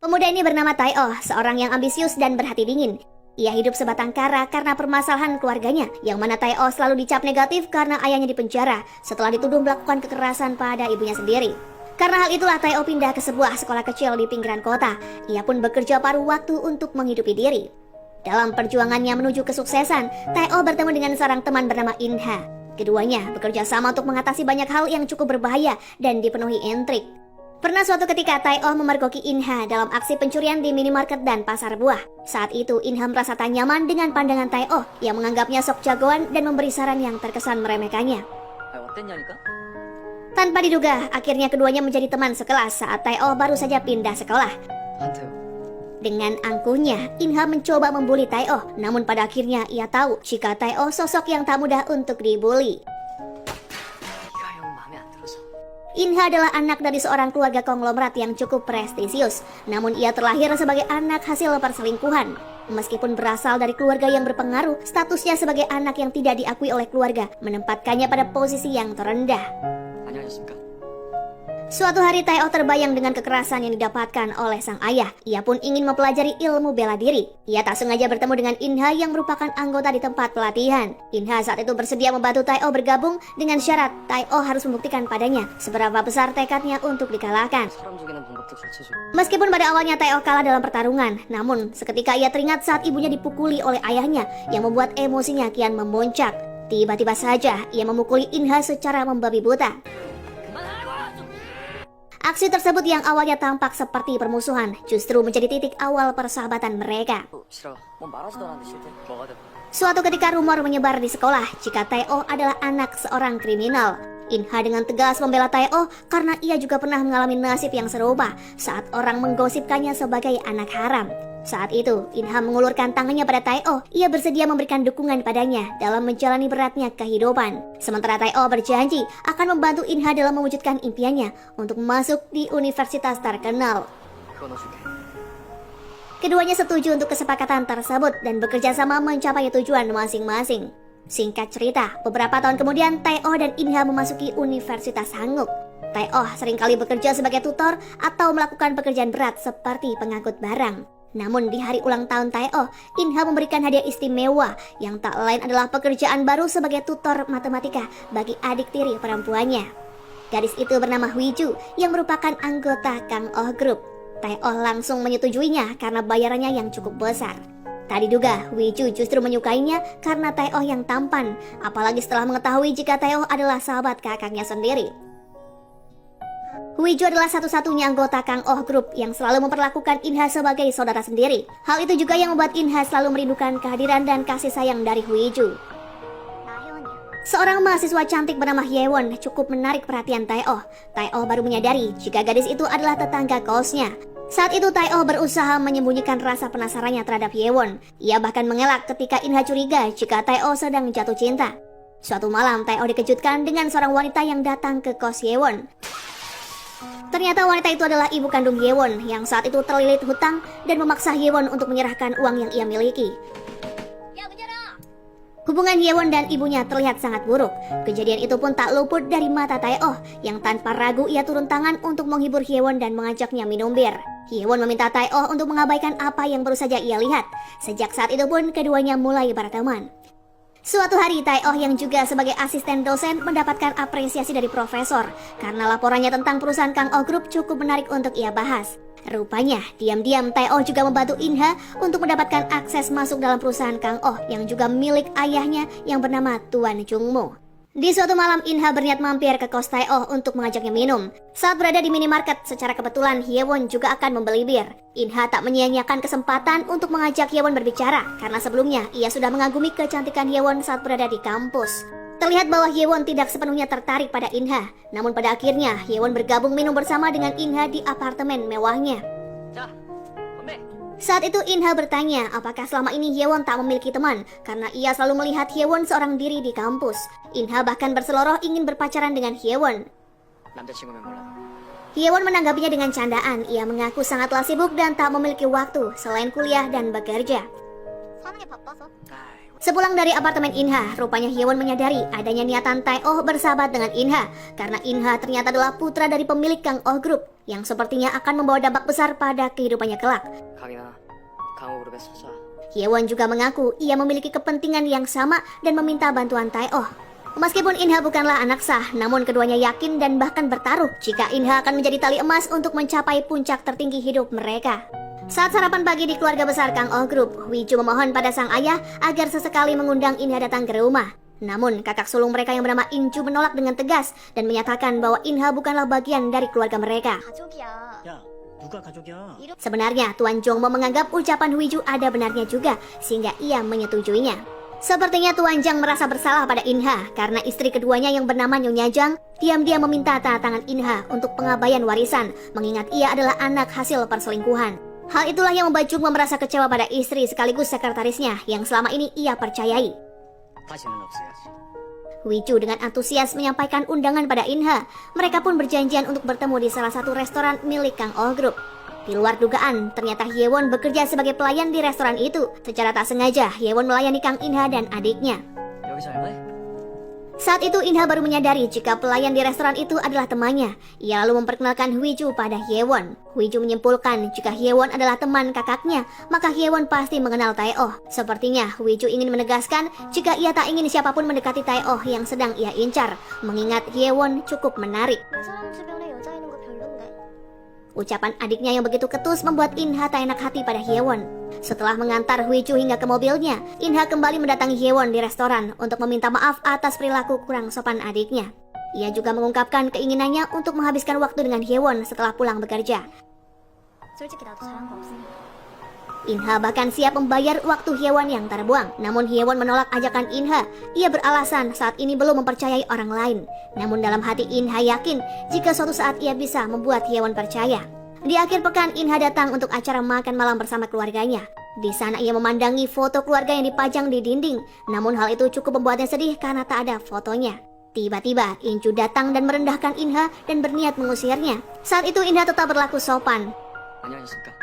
Pemuda ini bernama Tae-oh, seorang yang ambisius dan berhati dingin. Ia hidup sebatang kara karena permasalahan keluarganya, yang mana Tae-oh selalu dicap negatif karena ayahnya dipenjara setelah dituduh melakukan kekerasan pada ibunya sendiri. Karena hal itulah Tae-oh pindah ke sebuah sekolah kecil di pinggiran kota. Ia pun bekerja paruh waktu untuk menghidupi diri. Dalam perjuangannya menuju kesuksesan, Tae-oh bertemu dengan seorang teman bernama In-ha. Keduanya bekerja sama untuk mengatasi banyak hal yang cukup berbahaya dan dipenuhi intrik. Pernah suatu ketika Tae-oh memergoki In-ha dalam aksi pencurian di minimarket dan pasar buah. Saat itu In-ha merasa tak nyaman dengan pandangan Tae-oh yang menganggapnya sok jagoan dan memberi saran yang terkesan meremehkannya. Tanpa diduga, akhirnya keduanya menjadi teman sekelas saat Tae-oh baru saja pindah sekolah. Dengan angkuhnya, In-ha mencoba membuli Tae-oh, namun pada akhirnya ia tahu jika Tae-oh sosok yang tak mudah untuk dibuli. In-ha adalah anak dari seorang keluarga konglomerat yang cukup prestisius, namun ia terlahir sebagai anak hasil perselingkuhan. Meskipun berasal dari keluarga yang berpengaruh, statusnya sebagai anak yang tidak diakui oleh keluarga menempatkannya pada posisi yang terendah. Suatu hari Tae-oh terbayang dengan kekerasan yang didapatkan oleh sang ayah. Ia pun ingin mempelajari ilmu bela diri. Ia tak sengaja bertemu dengan In-ha yang merupakan anggota di tempat pelatihan. In-ha saat itu bersedia membantu Tae-oh bergabung dengan syarat Tae-oh harus membuktikan padanya seberapa besar tekadnya untuk dikalahkan. Meskipun pada awalnya Tae-oh kalah dalam pertarungan, namun seketika ia teringat saat ibunya dipukuli oleh ayahnya yang membuat emosinya kian memuncak. Tiba-tiba saja ia memukuli In-ha secara membabi buta. Aksi tersebut yang awalnya tampak seperti permusuhan justru menjadi titik awal persahabatan mereka. Suatu ketika rumor menyebar di sekolah jika Tae-oh adalah anak seorang kriminal. In-ha dengan tegas membela Tae-oh karena ia juga pernah mengalami nasib yang serupa saat orang menggosipkannya sebagai anak haram. Saat itu, In-ha mengulurkan tangannya pada Tae-oh. Ia bersedia memberikan dukungan padanya dalam menjalani beratnya kehidupan. Sementara Tae-oh berjanji akan membantu In-ha dalam mewujudkan impiannya untuk masuk di universitas terkenal. Keduanya setuju untuk kesepakatan tersebut dan bekerja sama mencapai tujuan masing-masing. Singkat cerita, beberapa tahun kemudian Tae-oh dan In-ha memasuki Universitas Hanguk. Tae-oh seringkali bekerja sebagai tutor atau melakukan pekerjaan berat seperti pengangkut barang. Namun di hari ulang tahun Tae-oh, In-ha memberikan hadiah istimewa yang tak lain adalah pekerjaan baru sebagai tutor matematika bagi adik tiri perempuannya. Gadis itu bernama Hwi-ju yang merupakan anggota Kang-oh Group. Tae-oh langsung menyetujuinya karena bayarannya yang cukup besar. Tak diduga, Hwi-ju justru menyukainya karena Tae-oh yang tampan, apalagi setelah mengetahui jika Tae-oh adalah sahabat kakaknya sendiri. Hwi-ju adalah satu-satunya anggota Kang-oh Group yang selalu memperlakukan In-ha sebagai saudara sendiri. Hal itu juga yang membuat In-ha selalu merindukan kehadiran dan kasih sayang dari Hwi-ju. Seorang mahasiswa cantik bernama Hye-won cukup menarik perhatian Tae-oh. Tae-oh baru menyadari jika gadis itu adalah tetangga kosnya. Saat itu Tae-oh berusaha menyembunyikan rasa penasarannya terhadap Hye-won. Ia bahkan mengelak ketika In-ha curiga jika Tae-oh sedang jatuh cinta. Suatu malam Tae-oh dikejutkan dengan seorang wanita yang datang ke kos Hye-won. Ternyata wanita itu adalah ibu kandung Hye-won yang saat itu terlilit hutang dan memaksa Hye-won untuk menyerahkan uang yang ia miliki. Hubungan Hye-won dan ibunya terlihat sangat buruk. Kejadian itu pun tak luput dari mata Tae-oh yang tanpa ragu ia turun tangan untuk menghibur Hye-won dan mengajaknya minum bir. Hye-won meminta Tae-oh untuk mengabaikan apa yang baru saja ia lihat. Sejak saat itu pun keduanya mulai berteman. Suatu hari Tae-oh yang juga sebagai asisten dosen mendapatkan apresiasi dari profesor karena laporannya tentang perusahaan Kang-oh Group cukup menarik untuk ia bahas. Rupanya, diam-diam Tae-oh juga membantu In-ha untuk mendapatkan akses masuk dalam perusahaan Kang-oh yang juga milik ayahnya yang bernama Tuan Jung-mo. Di suatu malam In-ha berniat mampir ke kos Tae-oh untuk mengajaknya minum. Saat berada di minimarket, secara kebetulan Hye-won juga akan membeli bir. In-ha tak menyia-nyiakan kesempatan untuk mengajak Hye-won berbicara karena sebelumnya ia sudah mengagumi kecantikan Hye-won saat berada di kampus. Terlihat bahwa Hye-won tidak sepenuhnya tertarik pada In-ha, namun pada akhirnya Hye-won bergabung minum bersama dengan In-ha di apartemen mewahnya. Saat itu In-ha bertanya apakah selama ini Hye-won tak memiliki teman karena ia selalu melihat Hye-won seorang diri di kampus. In-ha bahkan berseloroh ingin berpacaran dengan Hye-won. Hye-won menanggapinya dengan candaan. Ia mengaku sangatlah sibuk dan tak memiliki waktu selain kuliah dan bekerja. Sepulang dari apartemen In-ha, rupanya Hye-won menyadari adanya niatan Tae-oh bersahabat dengan In-ha karena In-ha ternyata adalah putra dari pemilik Kang-oh Group. yang sepertinya akan membawa dampak besar pada kehidupannya kelak. 강이나 강호그룹에 소자. Hyewon juga mengaku ia memiliki kepentingan yang sama dan meminta bantuan Tae-oh. Meskipun Inha bukanlah anak sah, namun keduanya yakin dan bahkan bertaruh jika Inha akan menjadi tali emas untuk mencapai puncak tertinggi hidup mereka. Saat sarapan pagi di keluarga besar Kang Oh Group, Wiju memohon pada sang ayah agar sesekali mengundang Inha datang ke rumah. Namun kakak sulung mereka yang bernama Inju menolak dengan tegas dan menyatakan bahwa Inha bukanlah bagian dari keluarga mereka. 야, 누가 가족이야? Sebenarnya Tuan Jongmo menganggap ucapan Wiju ada benarnya juga sehingga ia menyetujuinya. Sepertinya Tuan Jang merasa bersalah pada Inha karena istri keduanya yang bernama Nyonya Jang diam-diam meminta tanda tangan Inha untuk pengabaian warisan mengingat ia adalah anak hasil perselingkuhan. Hal itulah yang membuat Jongmo merasa kecewa pada istri sekaligus sekretarisnya yang selama ini ia percayai. 다시는 없어야지. Wiju dengan antusias menyampaikan undangan pada Inha. Mereka pun berjanjian untuk bertemu di salah satu restoran milik Kang Oh Group. Di luar dugaan, ternyata Hyewon bekerja sebagai pelayan di restoran itu. Secara tak sengaja, Hyewon melayani Kang Inha dan adiknya. 여기서 알바해? Saat itu Inha baru menyadari jika pelayan di restoran itu adalah temannya. Ia lalu memperkenalkan Wiju pada Hyewon. Wiju menyimpulkan jika Hyewon adalah teman kakaknya, maka Hyewon pasti mengenal Tae-oh. Sepertinya Wiju ingin menegaskan jika ia tak ingin siapapun mendekati Tae-oh yang sedang ia incar, mengingat Hyewon cukup menarik. Ucapan adiknya yang begitu ketus membuat Inha tak enak hati pada Hyewon. Setelah mengantar Wiju hingga ke mobilnya, Inha kembali mendatangi Hyewon di restoran untuk meminta maaf atas perilaku kurang sopan adiknya. Ia juga mengungkapkan keinginannya untuk menghabiskan waktu dengan Hyewon setelah pulang bekerja. Inha bahkan siap membayar waktu Hyewon yang terbuang. Namun Hyewon menolak ajakan Inha. Ia beralasan saat ini belum mempercayai orang lain. Namun dalam hati Inha yakin jika suatu saat ia bisa membuat Hyewon percaya. Di akhir pekan Inha datang untuk acara makan malam bersama keluarganya. Di sana ia memandangi foto keluarga yang dipajang di dinding. Namun hal itu cukup membuatnya sedih karena tak ada fotonya. Tiba-tiba Inju datang dan merendahkan Inha dan berniat mengusirnya. Saat itu Inha tetap berlaku sopan. 안녕하십니까?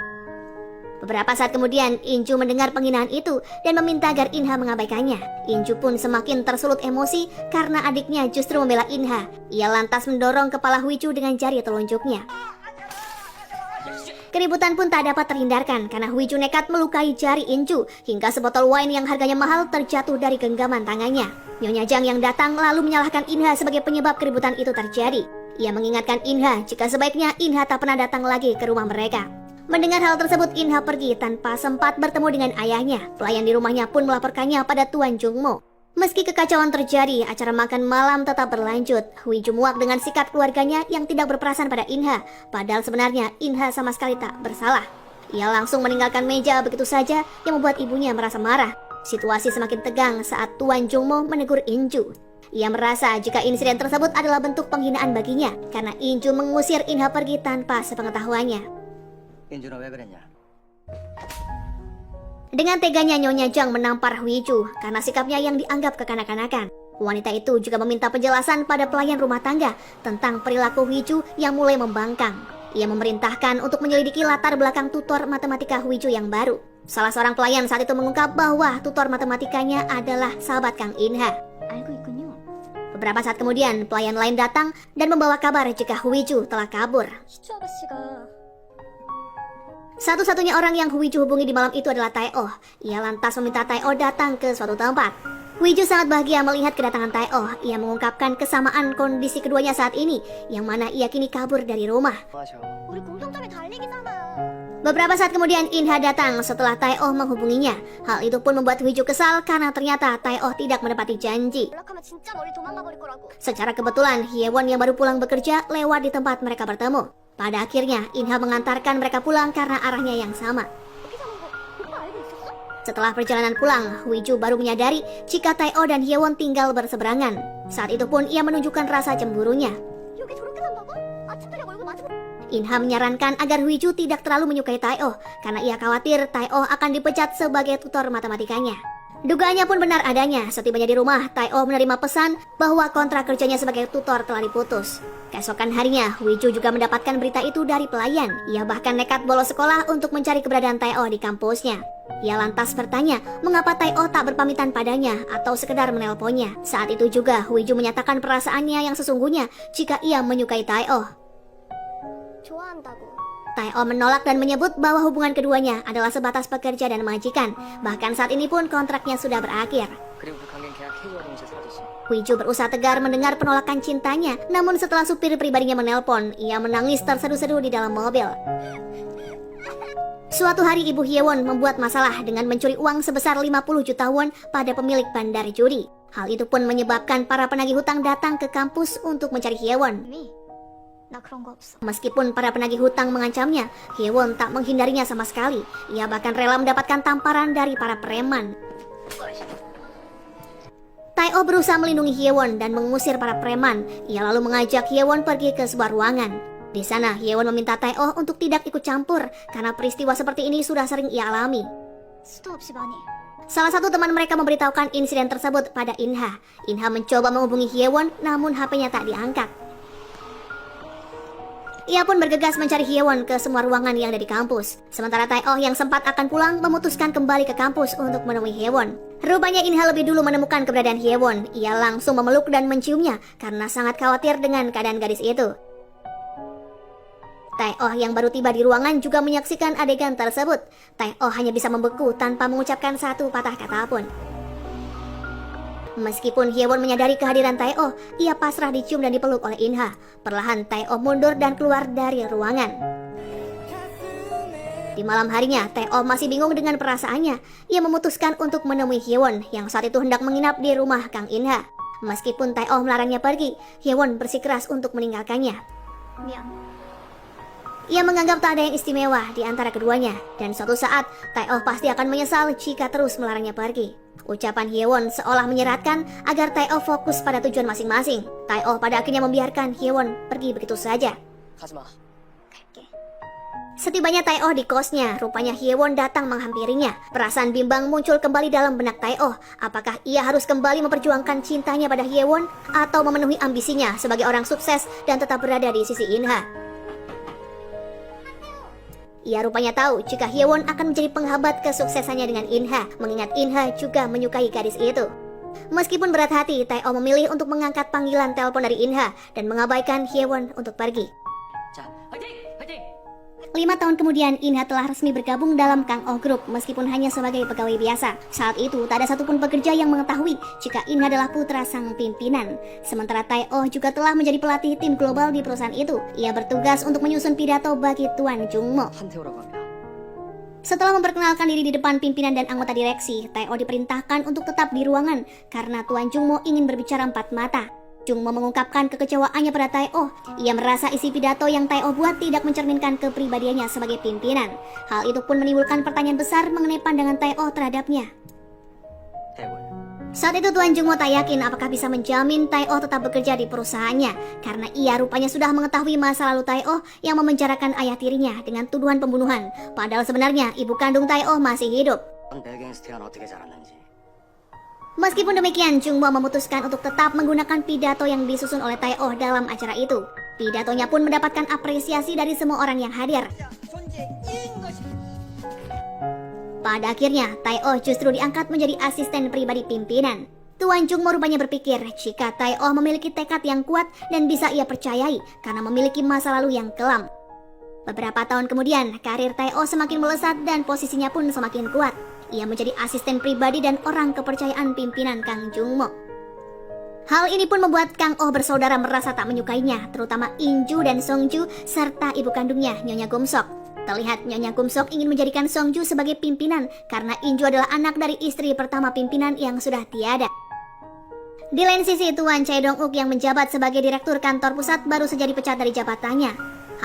Beberapa saat kemudian, Inju mendengar penghinaan itu dan meminta agar Inha mengabaikannya. Inju pun semakin tersulut emosi karena adiknya justru membela Inha. Ia lantas mendorong kepala Wiju dengan jari telunjuknya. Keributan pun tak dapat terhindarkan karena Wiju nekat melukai jari Inju hingga sebotol wine yang harganya mahal terjatuh dari genggaman tangannya. Nyonya Jang yang datang lalu menyalahkan Inha sebagai penyebab keributan itu terjadi. Ia mengingatkan Inha jika sebaiknya Inha tak pernah datang lagi ke rumah mereka. Mendengar hal tersebut, Inha pergi tanpa sempat bertemu dengan ayahnya. Pelayan di rumahnya pun melaporkannya pada Tuan Jongmo. Meski kekacauan terjadi, acara makan malam tetap berlanjut. Wiju muak dengan sikap keluarganya yang tidak berperasaan pada Inha. Padahal sebenarnya Inha sama sekali tak bersalah. Ia langsung meninggalkan meja begitu saja yang membuat ibunya merasa marah. Situasi semakin tegang saat Tuan Jongmo menegur Inju. Ia merasa jika insiden tersebut adalah bentuk penghinaan baginya karena Inju mengusir Inha pergi tanpa sepengetahuannya. 인준아 왜 그랬냐? Dengan teganya Nyonya Jang menampar Wiju karena sikapnya yang dianggap kekanak-kanakan. Wanita itu juga meminta penjelasan pada pelayan rumah tangga tentang perilaku Wiju yang mulai membangkang. Ia memerintahkan untuk menyelidiki latar belakang tutor matematika Wiju yang baru. Salah seorang pelayan saat itu mengungkap bahwa tutor matematikanya adalah sahabat Kang Inha. Beberapa saat kemudian, pelayan lain datang dan membawa kabar jika Wiju telah kabur. Satu-satunya orang yang Wiju hubungi di malam itu adalah Tae-oh. Ia lantas meminta Tae-oh datang ke suatu tempat. Wiju sangat bahagia melihat kedatangan Tae-oh. Ia mengungkapkan kesamaan kondisi keduanya saat ini, yang mana ia kini kabur dari rumah. Beberapa saat kemudian Inha datang setelah Tae-oh menghubunginya. Hal itu pun membuat Wiju kesal karena ternyata Tae-oh tidak menepati janji. Secara kebetulan, Hyewon yang baru pulang bekerja lewat di tempat mereka bertemu. Pada akhirnya, Inha mengantarkan mereka pulang karena arahnya yang sama. Setelah perjalanan pulang, Wiju baru menyadari jika Tae-oh dan Hyewon tinggal berseberangan. Saat itu pun ia menunjukkan rasa cemburunya. Inha menyarankan agar Wiju tidak terlalu menyukai Tae-oh karena ia khawatir Tae-oh akan dipecat sebagai tutor matematikanya. Dugaannya pun benar adanya. Setibanya di rumah, Tae-oh menerima pesan bahwa kontrak kerjanya sebagai tutor telah diputus. Keesokan harinya, Wiju juga mendapatkan berita itu dari pelayan. Ia bahkan nekat bolos sekolah untuk mencari keberadaan Tae-oh di kampusnya. Ia lantas bertanya mengapa Tae-oh tak berpamitan padanya atau sekedar menelponnya. Saat itu juga, Wiju menyatakan perasaannya yang sesungguhnya jika ia menyukai Tae-oh. Tae-oh menolak dan menyebut bahwa hubungan keduanya adalah sebatas pekerja dan majikan. Bahkan saat ini pun kontraknya sudah berakhir. 그리고 그 관계는 계약 해지와 동시에 사라졌어. Wiju berusaha tegar mendengar penolakan cintanya, namun setelah supir pribadinya menelpon, ia menangis terseduh-seduh di dalam mobil. Suatu hari Ibu Hyewon membuat masalah dengan mencuri uang sebesar 50 juta won pada pemilik bandar judi. Hal itu pun menyebabkan para penagih hutang datang ke kampus untuk mencari Hyewon. Meskipun para penagih hutang mengancamnya, Hyewon tak menghindarinya sama sekali. Ia bahkan rela mendapatkan tamparan dari para preman. Tae-oh berusaha melindungi Hyewon dan mengusir para preman. Ia lalu mengajak Hyewon pergi ke sebuah ruangan. Di sana, Hyewon meminta Tae-oh untuk tidak ikut campur karena peristiwa seperti ini sudah sering ia alami. Salah satu teman mereka memberitahukan insiden tersebut pada Inha. Inha mencoba menghubungi Hyewon, namun HP-nya tak diangkat. Ia pun bergegas mencari Hyewon ke semua ruangan yang ada di kampus. Sementara Tae-oh yang sempat akan pulang memutuskan kembali ke kampus untuk menemui Hyewon. Rupanya Inha lebih dulu menemukan keberadaan Hyewon. Ia langsung memeluk dan menciumnya karena sangat khawatir dengan keadaan gadis itu. Tae-oh yang baru tiba di ruangan juga menyaksikan adegan tersebut. Tae-oh hanya bisa membeku tanpa mengucapkan satu patah kata pun. Meskipun Hyewon menyadari kehadiran Tae-oh, ia pasrah dicium dan dipeluk oleh Inha. Perlahan Tae-oh mundur dan keluar dari ruangan. Di malam harinya, Tae-oh masih bingung dengan perasaannya. Ia memutuskan untuk menemui Hyewon yang saat itu hendak menginap di rumah Kang Inha. Meskipun Tae-oh melarangnya pergi, Hyewon bersikeras untuk meninggalkannya. Ia menganggap tak ada yang istimewa di antara keduanya, dan suatu saat Tae-oh pasti akan menyesal jika terus melarangnya pergi. Ucapan Hyewon seolah menyeratkan agar Tae-oh fokus pada tujuan masing-masing. Tae-oh pada akhirnya membiarkan Hyewon pergi begitu saja. 가지마. Setibanya Tae-oh di kosnya, rupanya Hyewon datang menghampirinya. Perasaan bimbang muncul kembali dalam benak Tae-oh. Apakah ia harus kembali memperjuangkan cintanya pada Hyewon atau memenuhi ambisinya sebagai orang sukses dan tetap berada di sisi Inha? Ia rupanya tahu jika Hyewon akan menjadi penghambat kesuksesannya dengan Inha, mengingat Inha juga menyukai gadis itu. Meskipun berat hati, Tae-oh memilih untuk mengangkat panggilan telepon dari Inha dan mengabaikan Hyewon untuk pergi. 자, 화이팅! 화이팅! 5 tahun kemudian, Inha telah resmi bergabung dalam Kang-oh Group meskipun hanya sebagai pegawai biasa. Saat itu, tak ada satupun pekerja yang mengetahui jika Inha adalah putra sang pimpinan. Sementara Tae-oh juga telah menjadi pelatih tim global di perusahaan itu. Ia bertugas untuk menyusun pidato bagi Tuan Jungmo. 한태호라고 합니다. Setelah memperkenalkan diri di depan pimpinan dan anggota direksi, Tae-oh diperintahkan untuk tetap di ruangan karena Tuan Jungmo ingin berbicara empat mata. Jungmo mengungkapkan kekecewaannya pada Tae-oh. Ia merasa isi pidato yang Tae-oh buat tidak mencerminkan kepribadiannya sebagai pimpinan. Hal itu pun menimbulkan pertanyaan besar mengenai pandangan Tae-oh terhadapnya. Hyewon. Saat itu Tuan Jungmo tak yakin apakah bisa menjamin Tae-oh tetap bekerja di perusahaannya karena ia rupanya sudah mengetahui masa lalu Tae-oh yang memenjarakan ayah tirinya dengan tuduhan pembunuhan. Padahal sebenarnya ibu kandung Tae-oh masih hidup. 배경스티어는 어떻게 자랐는지. Meskipun demikian, Jungmo memutuskan untuk tetap menggunakan pidato yang disusun oleh Tae-oh dalam acara itu. Pidatonya pun mendapatkan apresiasi dari semua orang yang hadir. Pada akhirnya, Tae-oh justru diangkat menjadi asisten pribadi pimpinan. Tuan Jungmo rupanya berpikir jika Tae-oh memiliki tekad yang kuat dan bisa ia percayai karena memiliki masa lalu yang kelam. Beberapa tahun kemudian, karir Tae-oh semakin melesat dan posisinya pun semakin kuat. Ia menjadi asisten pribadi dan orang kepercayaan pimpinan Kang Jungmo. Hal ini pun membuat Kang-oh bersaudara merasa tak menyukainya, terutama Inju dan Songju serta ibu kandungnya, Nyonya Gumsok. Terlihat Nyonya Gumsok ingin menjadikan Songju sebagai pimpinan karena Inju adalah anak dari istri pertama pimpinan yang sudah tiada. Di lain sisi, Tuan Chae Dong-uk yang menjabat sebagai direktur kantor pusat baru saja dipecat dari jabatannya.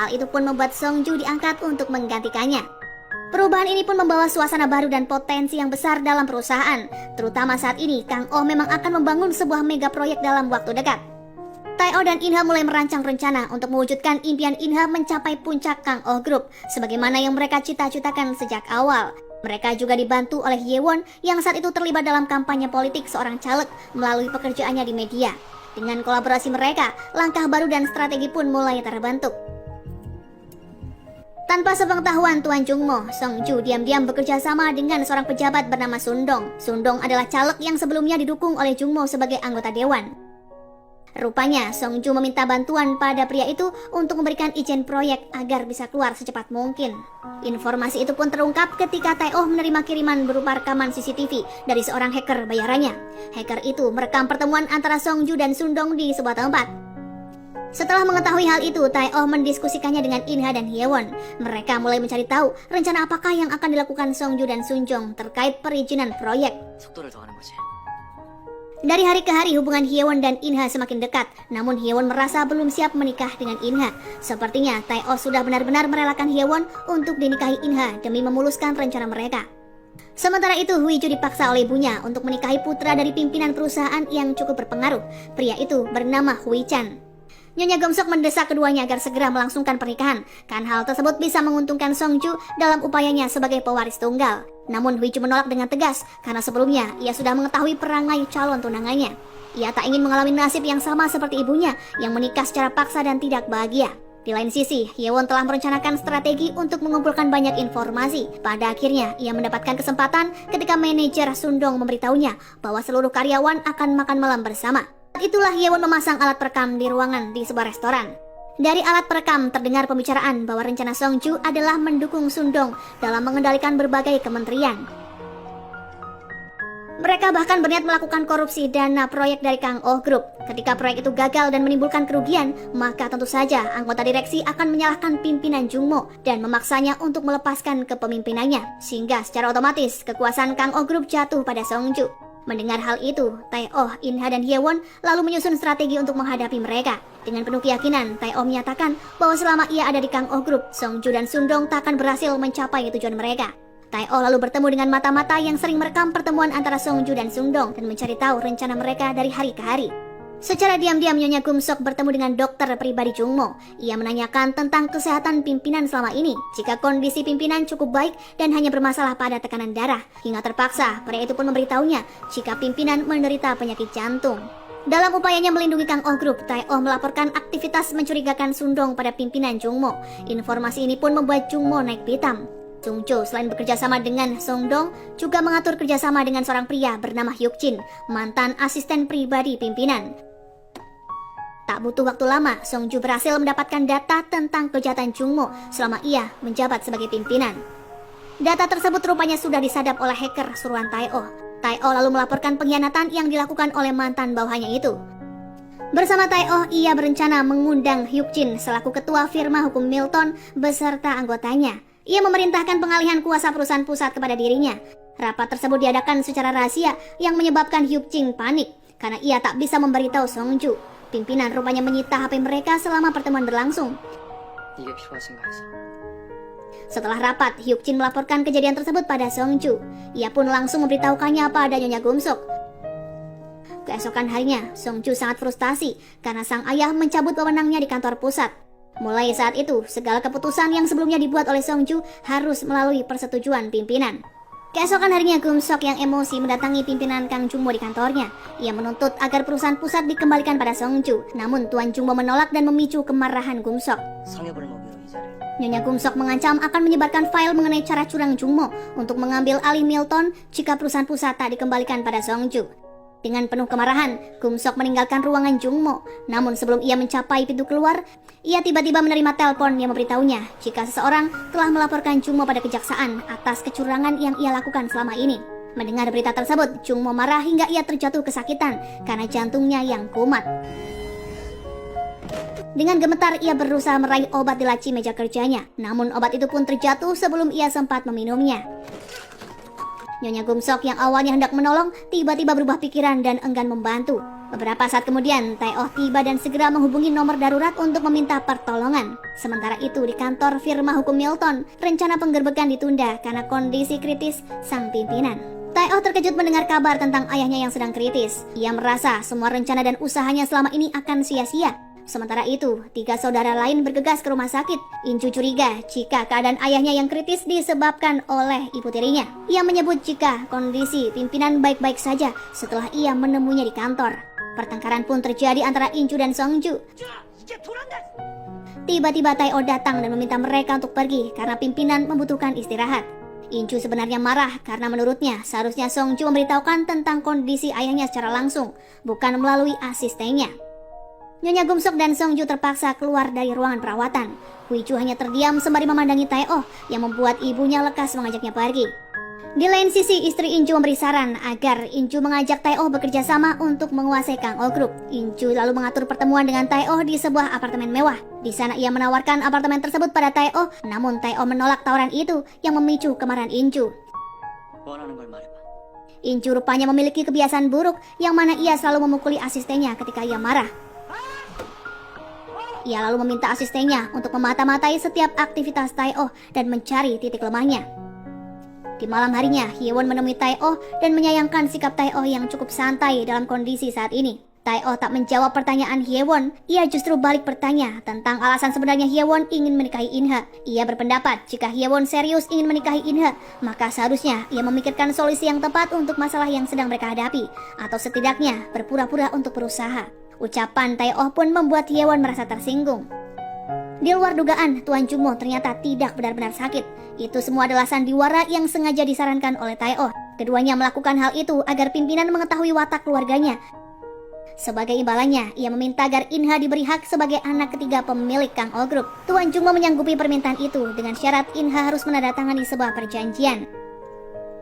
Hal itu pun membuat Songju diangkat untuk menggantikannya. Perubahan ini pun membawa suasana baru dan potensi yang besar dalam perusahaan. Terutama saat ini, Kang-oh memang akan membangun sebuah mega proyek dalam waktu dekat. Tae-oh dan Inha mulai merancang rencana untuk mewujudkan impian Inha mencapai puncak Kang-oh Group, sebagaimana yang mereka cita-citakan sejak awal. Mereka juga dibantu oleh Hyewon yang saat itu terlibat dalam kampanye politik seorang caleg melalui pekerjaannya di media. Dengan kolaborasi mereka, langkah baru dan strategi pun mulai terbentuk. Tanpa sepengetahuan Tuan Jungmo, Songju diam-diam bekerja sama dengan seorang pejabat bernama Sundong. Sundong adalah caleg yang sebelumnya didukung oleh Jungmo sebagai anggota dewan. Rupanya Songju meminta bantuan pada pria itu untuk memberikan izin proyek agar bisa keluar secepat mungkin. Informasi itu pun terungkap ketika Tae-oh menerima kiriman berupa rekaman CCTV dari seorang hacker bayarannya. Hacker itu merekam pertemuan antara Songju dan Sundong di sebuah tempat. Setelah mengetahui hal itu, Tae-oh mendiskusikannya dengan In-ha dan Hye-won. Mereka mulai mencari tahu rencana apakah yang akan dilakukan Songju dan Sunjong terkait perizinan proyek. 속도를 더하는 거지. Dari hari ke hari hubungan Hye-won dan In-ha semakin dekat, namun Hye-won merasa belum siap menikah dengan In-ha. Sepertinya Tae-oh sudah benar-benar merelakan Hye-won untuk dinikahi In-ha demi memuluskan rencana mereka. Sementara itu, Hui-ju dipaksa oleh ibunya untuk menikahi putra dari pimpinan perusahaan yang cukup berpengaruh. Pria itu bernama Hui-chan. Nyonya Gomsok mendesak keduanya agar segera melangsungkan pernikahan, kan hal tersebut bisa menguntungkan Songju dalam upayanya sebagai pewaris tunggal. Namun Hui-ju menolak dengan tegas karena sebelumnya ia sudah mengetahui perangai calon tunangannya. Ia tak ingin mengalami nasib yang sama seperti ibunya yang menikah secara paksa dan tidak bahagia. Di lain sisi, Hye-won telah merencanakan strategi untuk mengumpulkan banyak informasi. Pada akhirnya, ia mendapatkan kesempatan ketika manajer Sundong memberitahunya bahwa seluruh karyawan akan makan malam bersama. Saat itulah Hye-won memasang alat perekam di ruangan di sebuah restoran. Dari alat perekam terdengar pembicaraan bahwa rencana Songju adalah mendukung Sundong dalam mengendalikan berbagai kementerian. Mereka bahkan berniat melakukan korupsi dana proyek dari Kang Oh Group. Ketika proyek itu gagal dan menimbulkan kerugian, maka tentu saja anggota direksi akan menyalahkan pimpinan Jungmo dan memaksanya untuk melepaskan kepemimpinannya, sehingga secara otomatis kekuasaan Kang Oh Group jatuh pada Songju. Mendengar hal itu, Tae-oh, In-ha, dan Hye-won lalu menyusun strategi untuk menghadapi mereka. Dengan penuh keyakinan, Tae-oh menyatakan bahwa selama ia ada di Kang Oh Group, Songju dan Sundong tak akan berhasil mencapai tujuan mereka. Tae-oh lalu bertemu dengan mata-mata yang sering merekam pertemuan antara Songju dan Sundong dan mencari tahu rencana mereka dari hari ke hari. Secara diam-diam Nyonya Gumsok bertemu dengan dokter pribadi Jungmo. Ia menanyakan tentang kesehatan pimpinan selama ini. Jika kondisi pimpinan cukup baik dan hanya bermasalah pada tekanan darah. Hingga terpaksa, pria itu pun memberitahunya jika pimpinan menderita penyakit jantung. Dalam upayanya melindungi Kang Oh Group, Tae-oh melaporkan aktivitas mencurigakan Sundong pada pimpinan Jungmo. Informasi ini pun membuat Jungmo naik pitam. Sungjo selain bekerja sama dengan Songdong, juga mengatur kerjasama dengan seorang pria bernama Hyuk-jin, mantan asisten pribadi pimpinan. Tak butuh waktu lama, Songju berhasil mendapatkan data tentang kejahatan Jungmo selama ia menjabat sebagai pimpinan. Data tersebut rupanya sudah disadap oleh hacker suruhan Tae-oh. Tae-oh lalu melaporkan pengkhianatan yang dilakukan oleh mantan bawahannya itu. Bersama Tae-oh, ia berencana mengundang Hyuk-jin selaku ketua firma hukum Milton beserta anggotanya. Ia memerintahkan pengalihan kuasa perusahaan pusat kepada dirinya. Rapat tersebut diadakan secara rahasia yang menyebabkan Hyuk-jin panik karena ia tak bisa memberitahu Songju. Pimpinan rupanya menyita HP mereka selama pertemuan berlangsung. 이게 필요하신가 해서. Setelah rapat, Hyuk-jin melaporkan kejadian tersebut pada Songju. Ia pun langsung memberitahukannya pada Nyonya Gumsok. Keesokan harinya, Songju sangat frustasi karena sang ayah mencabut wewenangnya di kantor pusat. Mulai saat itu, segala keputusan yang sebelumnya dibuat oleh Songju harus melalui persetujuan pimpinan. Keesokan harinya, Gumsok yang emosi mendatangi pimpinan Kang Jungmo di kantornya. Ia menuntut agar perusahaan pusat dikembalikan pada Songju. Namun Tuan Jungmo menolak dan memicu kemarahan Gumsok. 성협을 먹이러 이 자리에. Nyonya Gumsok mengancam akan menyebarkan file mengenai cara curang Jungmo untuk mengambil alih Milton jika perusahaan pusat tak dikembalikan pada Songju. Dengan penuh kemarahan, Gumsok meninggalkan ruangan Jungmo. Namun sebelum ia mencapai pintu keluar, ia tiba-tiba menerima telepon yang memberitahunya jika seseorang telah melaporkan Jungmo pada kejaksaan atas kecurangan yang ia lakukan selama ini. Mendengar berita tersebut, Jungmo marah hingga ia terjatuh kesakitan karena jantungnya yang kumat. Dengan gemetar, ia berusaha meraih obat di laci meja kerjanya. Namun obat itu pun terjatuh sebelum ia sempat meminumnya. Nyonya Gumsok yang awalnya hendak menolong, tiba-tiba berubah pikiran dan enggan membantu. Beberapa saat kemudian, Tae-oh tiba dan segera menghubungi nomor darurat untuk meminta pertolongan. Sementara itu, di kantor firma hukum Milton, rencana penggerbekan ditunda karena kondisi kritis sang pimpinan. Tae-oh terkejut mendengar kabar tentang ayahnya yang sedang kritis. Ia merasa semua rencana dan usahanya selama ini akan sia-sia. Sementara itu, 3 saudara lain bergegas ke rumah sakit. Inju curiga jika keadaan ayahnya yang kritis disebabkan oleh ibu tirinya. Ia menyebut jika kondisi pimpinan baik-baik saja setelah ia menemuinya di kantor. Pertengkaran pun terjadi antara Inju dan Songju. Tiba-tiba Tae-oh datang dan meminta mereka untuk pergi karena pimpinan membutuhkan istirahat. Inju sebenarnya marah karena menurutnya seharusnya Songju memberitahukan tentang kondisi ayahnya secara langsung, bukan melalui asistennya. Nyonya Gumsok dan Songju terpaksa keluar dari ruangan perawatan. Huichu hanya terdiam sembari memandangi Tae-oh yang membuat ibunya lekas mengajaknya pergi. Di lain sisi, istri Inju memberi saran agar Inju mengajak Tae-oh bekerja sama untuk menguasai Kang-oh Group. Inju lalu mengatur pertemuan dengan Tae-oh di sebuah apartemen mewah. Di sana ia menawarkan apartemen tersebut pada Tae-oh, namun Tae-oh menolak tawaran itu yang memicu kemarahan Inju. 원하는 걸 말해봐. Inju rupanya memiliki kebiasaan buruk yang mana ia selalu memukuli asistennya ketika ia marah. Ia lalu meminta asistennya untuk memata-matai setiap aktivitas Tae-oh dan mencari titik lemahnya. Di malam harinya, Hyewon menemui Tae-oh dan menyayangkan sikap Tae-oh yang cukup santai dalam kondisi saat ini. Tae-oh tak menjawab pertanyaan Hyewon, ia justru balik bertanya tentang alasan sebenarnya Hyewon ingin menikahi In-ha. Ia berpendapat jika Hyewon serius ingin menikahi In-ha, maka seharusnya ia memikirkan solusi yang tepat untuk masalah yang sedang mereka hadapi, atau setidaknya berpura-pura untuk berusaha. Ucapan Tae-oh pun membuat Hyewon merasa tersinggung. Di luar dugaan, Tuan Jungmo ternyata tidak benar-benar sakit. Itu semua adalah sandiwara yang sengaja disarankan oleh Tae-oh. Keduanya melakukan hal itu agar pimpinan mengetahui watak keluarganya. Sebagai imbalannya, ia meminta agar In-ha diberi hak sebagai anak ketiga pemilik Kang-oh Group. Tuan Jungmo menyanggupi permintaan itu dengan syarat In-ha harus menandatangani sebuah perjanjian.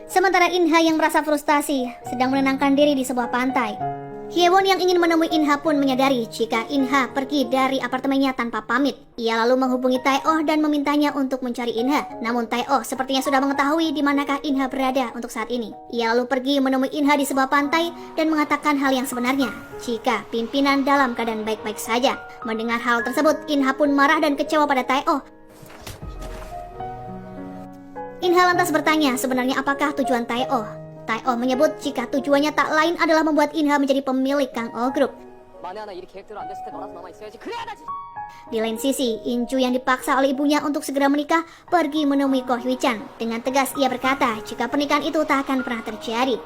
Sementara In-ha yang merasa frustasi sedang menenangkan diri di sebuah pantai. Hyewon yang ingin menemui In-ha pun menyadari jika In-ha pergi dari apartemennya tanpa pamit. Ia lalu menghubungi Tae-oh dan memintanya untuk mencari In-ha. Namun Tae-oh sepertinya sudah mengetahui di manakah In-ha berada untuk saat ini. Ia lalu pergi menemui In-ha di sebuah pantai dan mengatakan hal yang sebenarnya, jika pimpinan dalam keadaan baik-baik saja. Mendengar hal tersebut, In-ha pun marah dan kecewa pada Tae-oh. In-ha lantas bertanya sebenarnya apakah tujuan Tae-oh. Tae-oh menyebut jika tujuannya tak lain adalah membuat In-ha menjadi pemilik Kang-oh Group. 만에 하나 일이 계획대로 안 됐을 때 너라도 남아 있어야지. 그래야 나지. Di lain sisi, Inju yang dipaksa oleh ibunya untuk segera menikah pergi menemui Ko Hwi-chan. Dengan tegas ia berkata jika pernikahan itu tak akan pernah terjadi.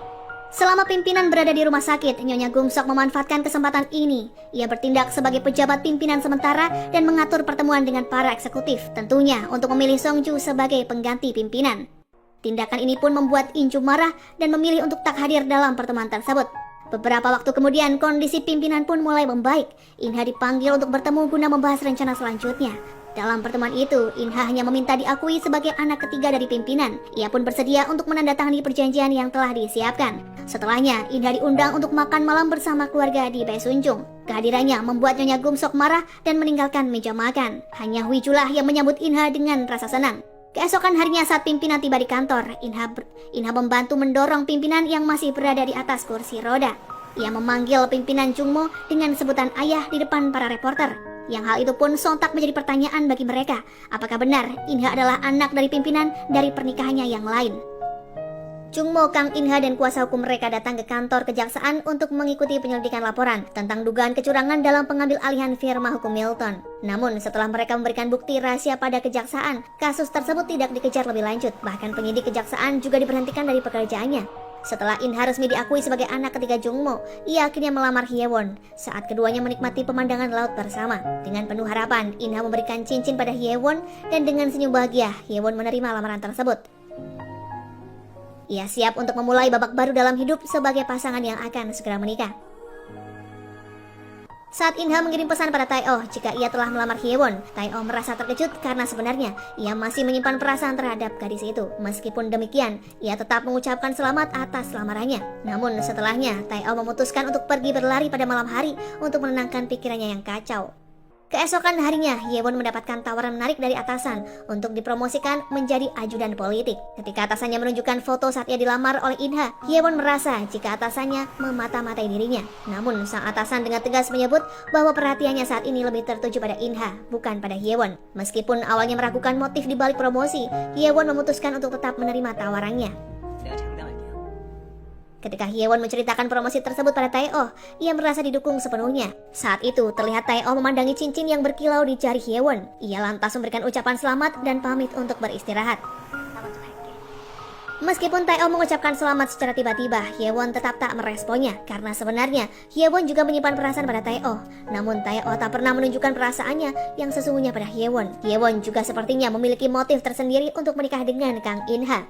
Selama pimpinan berada di rumah sakit, Nyonya Gumsok memanfaatkan kesempatan ini. Ia bertindak sebagai pejabat pimpinan sementara dan mengatur pertemuan dengan para eksekutif, tentunya untuk memilih Songju sebagai pengganti pimpinan. Tindakan ini pun membuat Inju marah dan memilih untuk tak hadir dalam pertemuan tersebut. Beberapa waktu kemudian, kondisi pimpinan pun mulai membaik. In-ha dipanggil untuk bertemu guna membahas rencana selanjutnya. Dalam pertemuan itu, In-ha hanya meminta diakui sebagai anak ketiga dari pimpinan. Ia pun bersedia untuk menandatangani perjanjian yang telah disiapkan. Setelahnya, In-ha diundang untuk makan malam bersama keluarga di Baesunjung. Kehadirannya membuat Nyonya Gumsok marah dan meninggalkan meja makan. Hanya Huijulah yang menyambut In-ha dengan rasa senang. Keesokan harinya saat pimpinan tiba di kantor, In-ha membantu mendorong pimpinan yang masih berada di atas kursi roda. Ia memanggil pimpinan Jungmo dengan sebutan ayah di depan para reporter. Yang hal itu pun sontak menjadi pertanyaan bagi mereka. Apakah benar In-ha adalah anak dari pimpinan dari pernikahannya yang lain? Jungmo, Kang In-ha dan kuasa hukum mereka datang ke kantor kejaksaan untuk mengikuti penyelidikan laporan tentang dugaan kecurangan dalam pengambil alihan firma hukum Milton. Namun setelah mereka memberikan bukti rahasia pada kejaksaan, kasus tersebut tidak dikejar lebih lanjut. Bahkan penyidik kejaksaan juga diberhentikan dari pekerjaannya. Setelah In-ha resmi diakui sebagai anak ketiga Jungmo, ia akhirnya melamar Hyewon saat keduanya menikmati pemandangan laut bersama. Dengan penuh harapan, In-ha memberikan cincin pada Hyewon dan dengan senyum bahagia, Hyewon menerima lamaran tersebut. Ia siap untuk memulai babak baru dalam hidup sebagai pasangan yang akan segera menikah. Saat In-ha mengirim pesan pada Tae-oh jika ia telah melamar Hyewon, Tae-oh merasa terkejut karena sebenarnya ia masih menyimpan perasaan terhadap gadis itu. Meskipun demikian, ia tetap mengucapkan selamat atas lamarannya. Namun setelahnya, Tae-oh memutuskan untuk pergi berlari pada malam hari untuk menenangkan pikirannya yang kacau. Keesokan harinya, Hyewon mendapatkan tawaran menarik dari atasan untuk dipromosikan menjadi ajudan politik. Ketika atasannya menunjukkan foto saat ia dilamar oleh In-ha, Hyewon merasa jika atasannya memata-matai dirinya. Namun, sang atasan dengan tegas menyebut bahwa perhatiannya saat ini lebih tertuju pada In-ha, bukan pada Hyewon. Meskipun awalnya meragukan motif di balik promosi, Hyewon memutuskan untuk tetap menerima tawarannya. 내가 장담할게요. Ketika Hyewon menceritakan promosi tersebut pada Tae-oh, ia merasa didukung sepenuhnya. Saat itu, terlihat Tae-oh memandangi cincin yang berkilau di jari Hyewon. Ia lantas memberikan ucapan selamat dan pamit untuk beristirahat. Meskipun Tae-oh mengucapkan selamat secara tiba-tiba, Hyewon tetap tak meresponnya karena sebenarnya Hyewon juga menyimpan perasaan pada Tae-oh. Namun Tae-oh tak pernah menunjukkan perasaannya yang sesungguhnya pada Hyewon. Hyewon juga sepertinya memiliki motif tersendiri untuk menikah dengan Kang In-ha.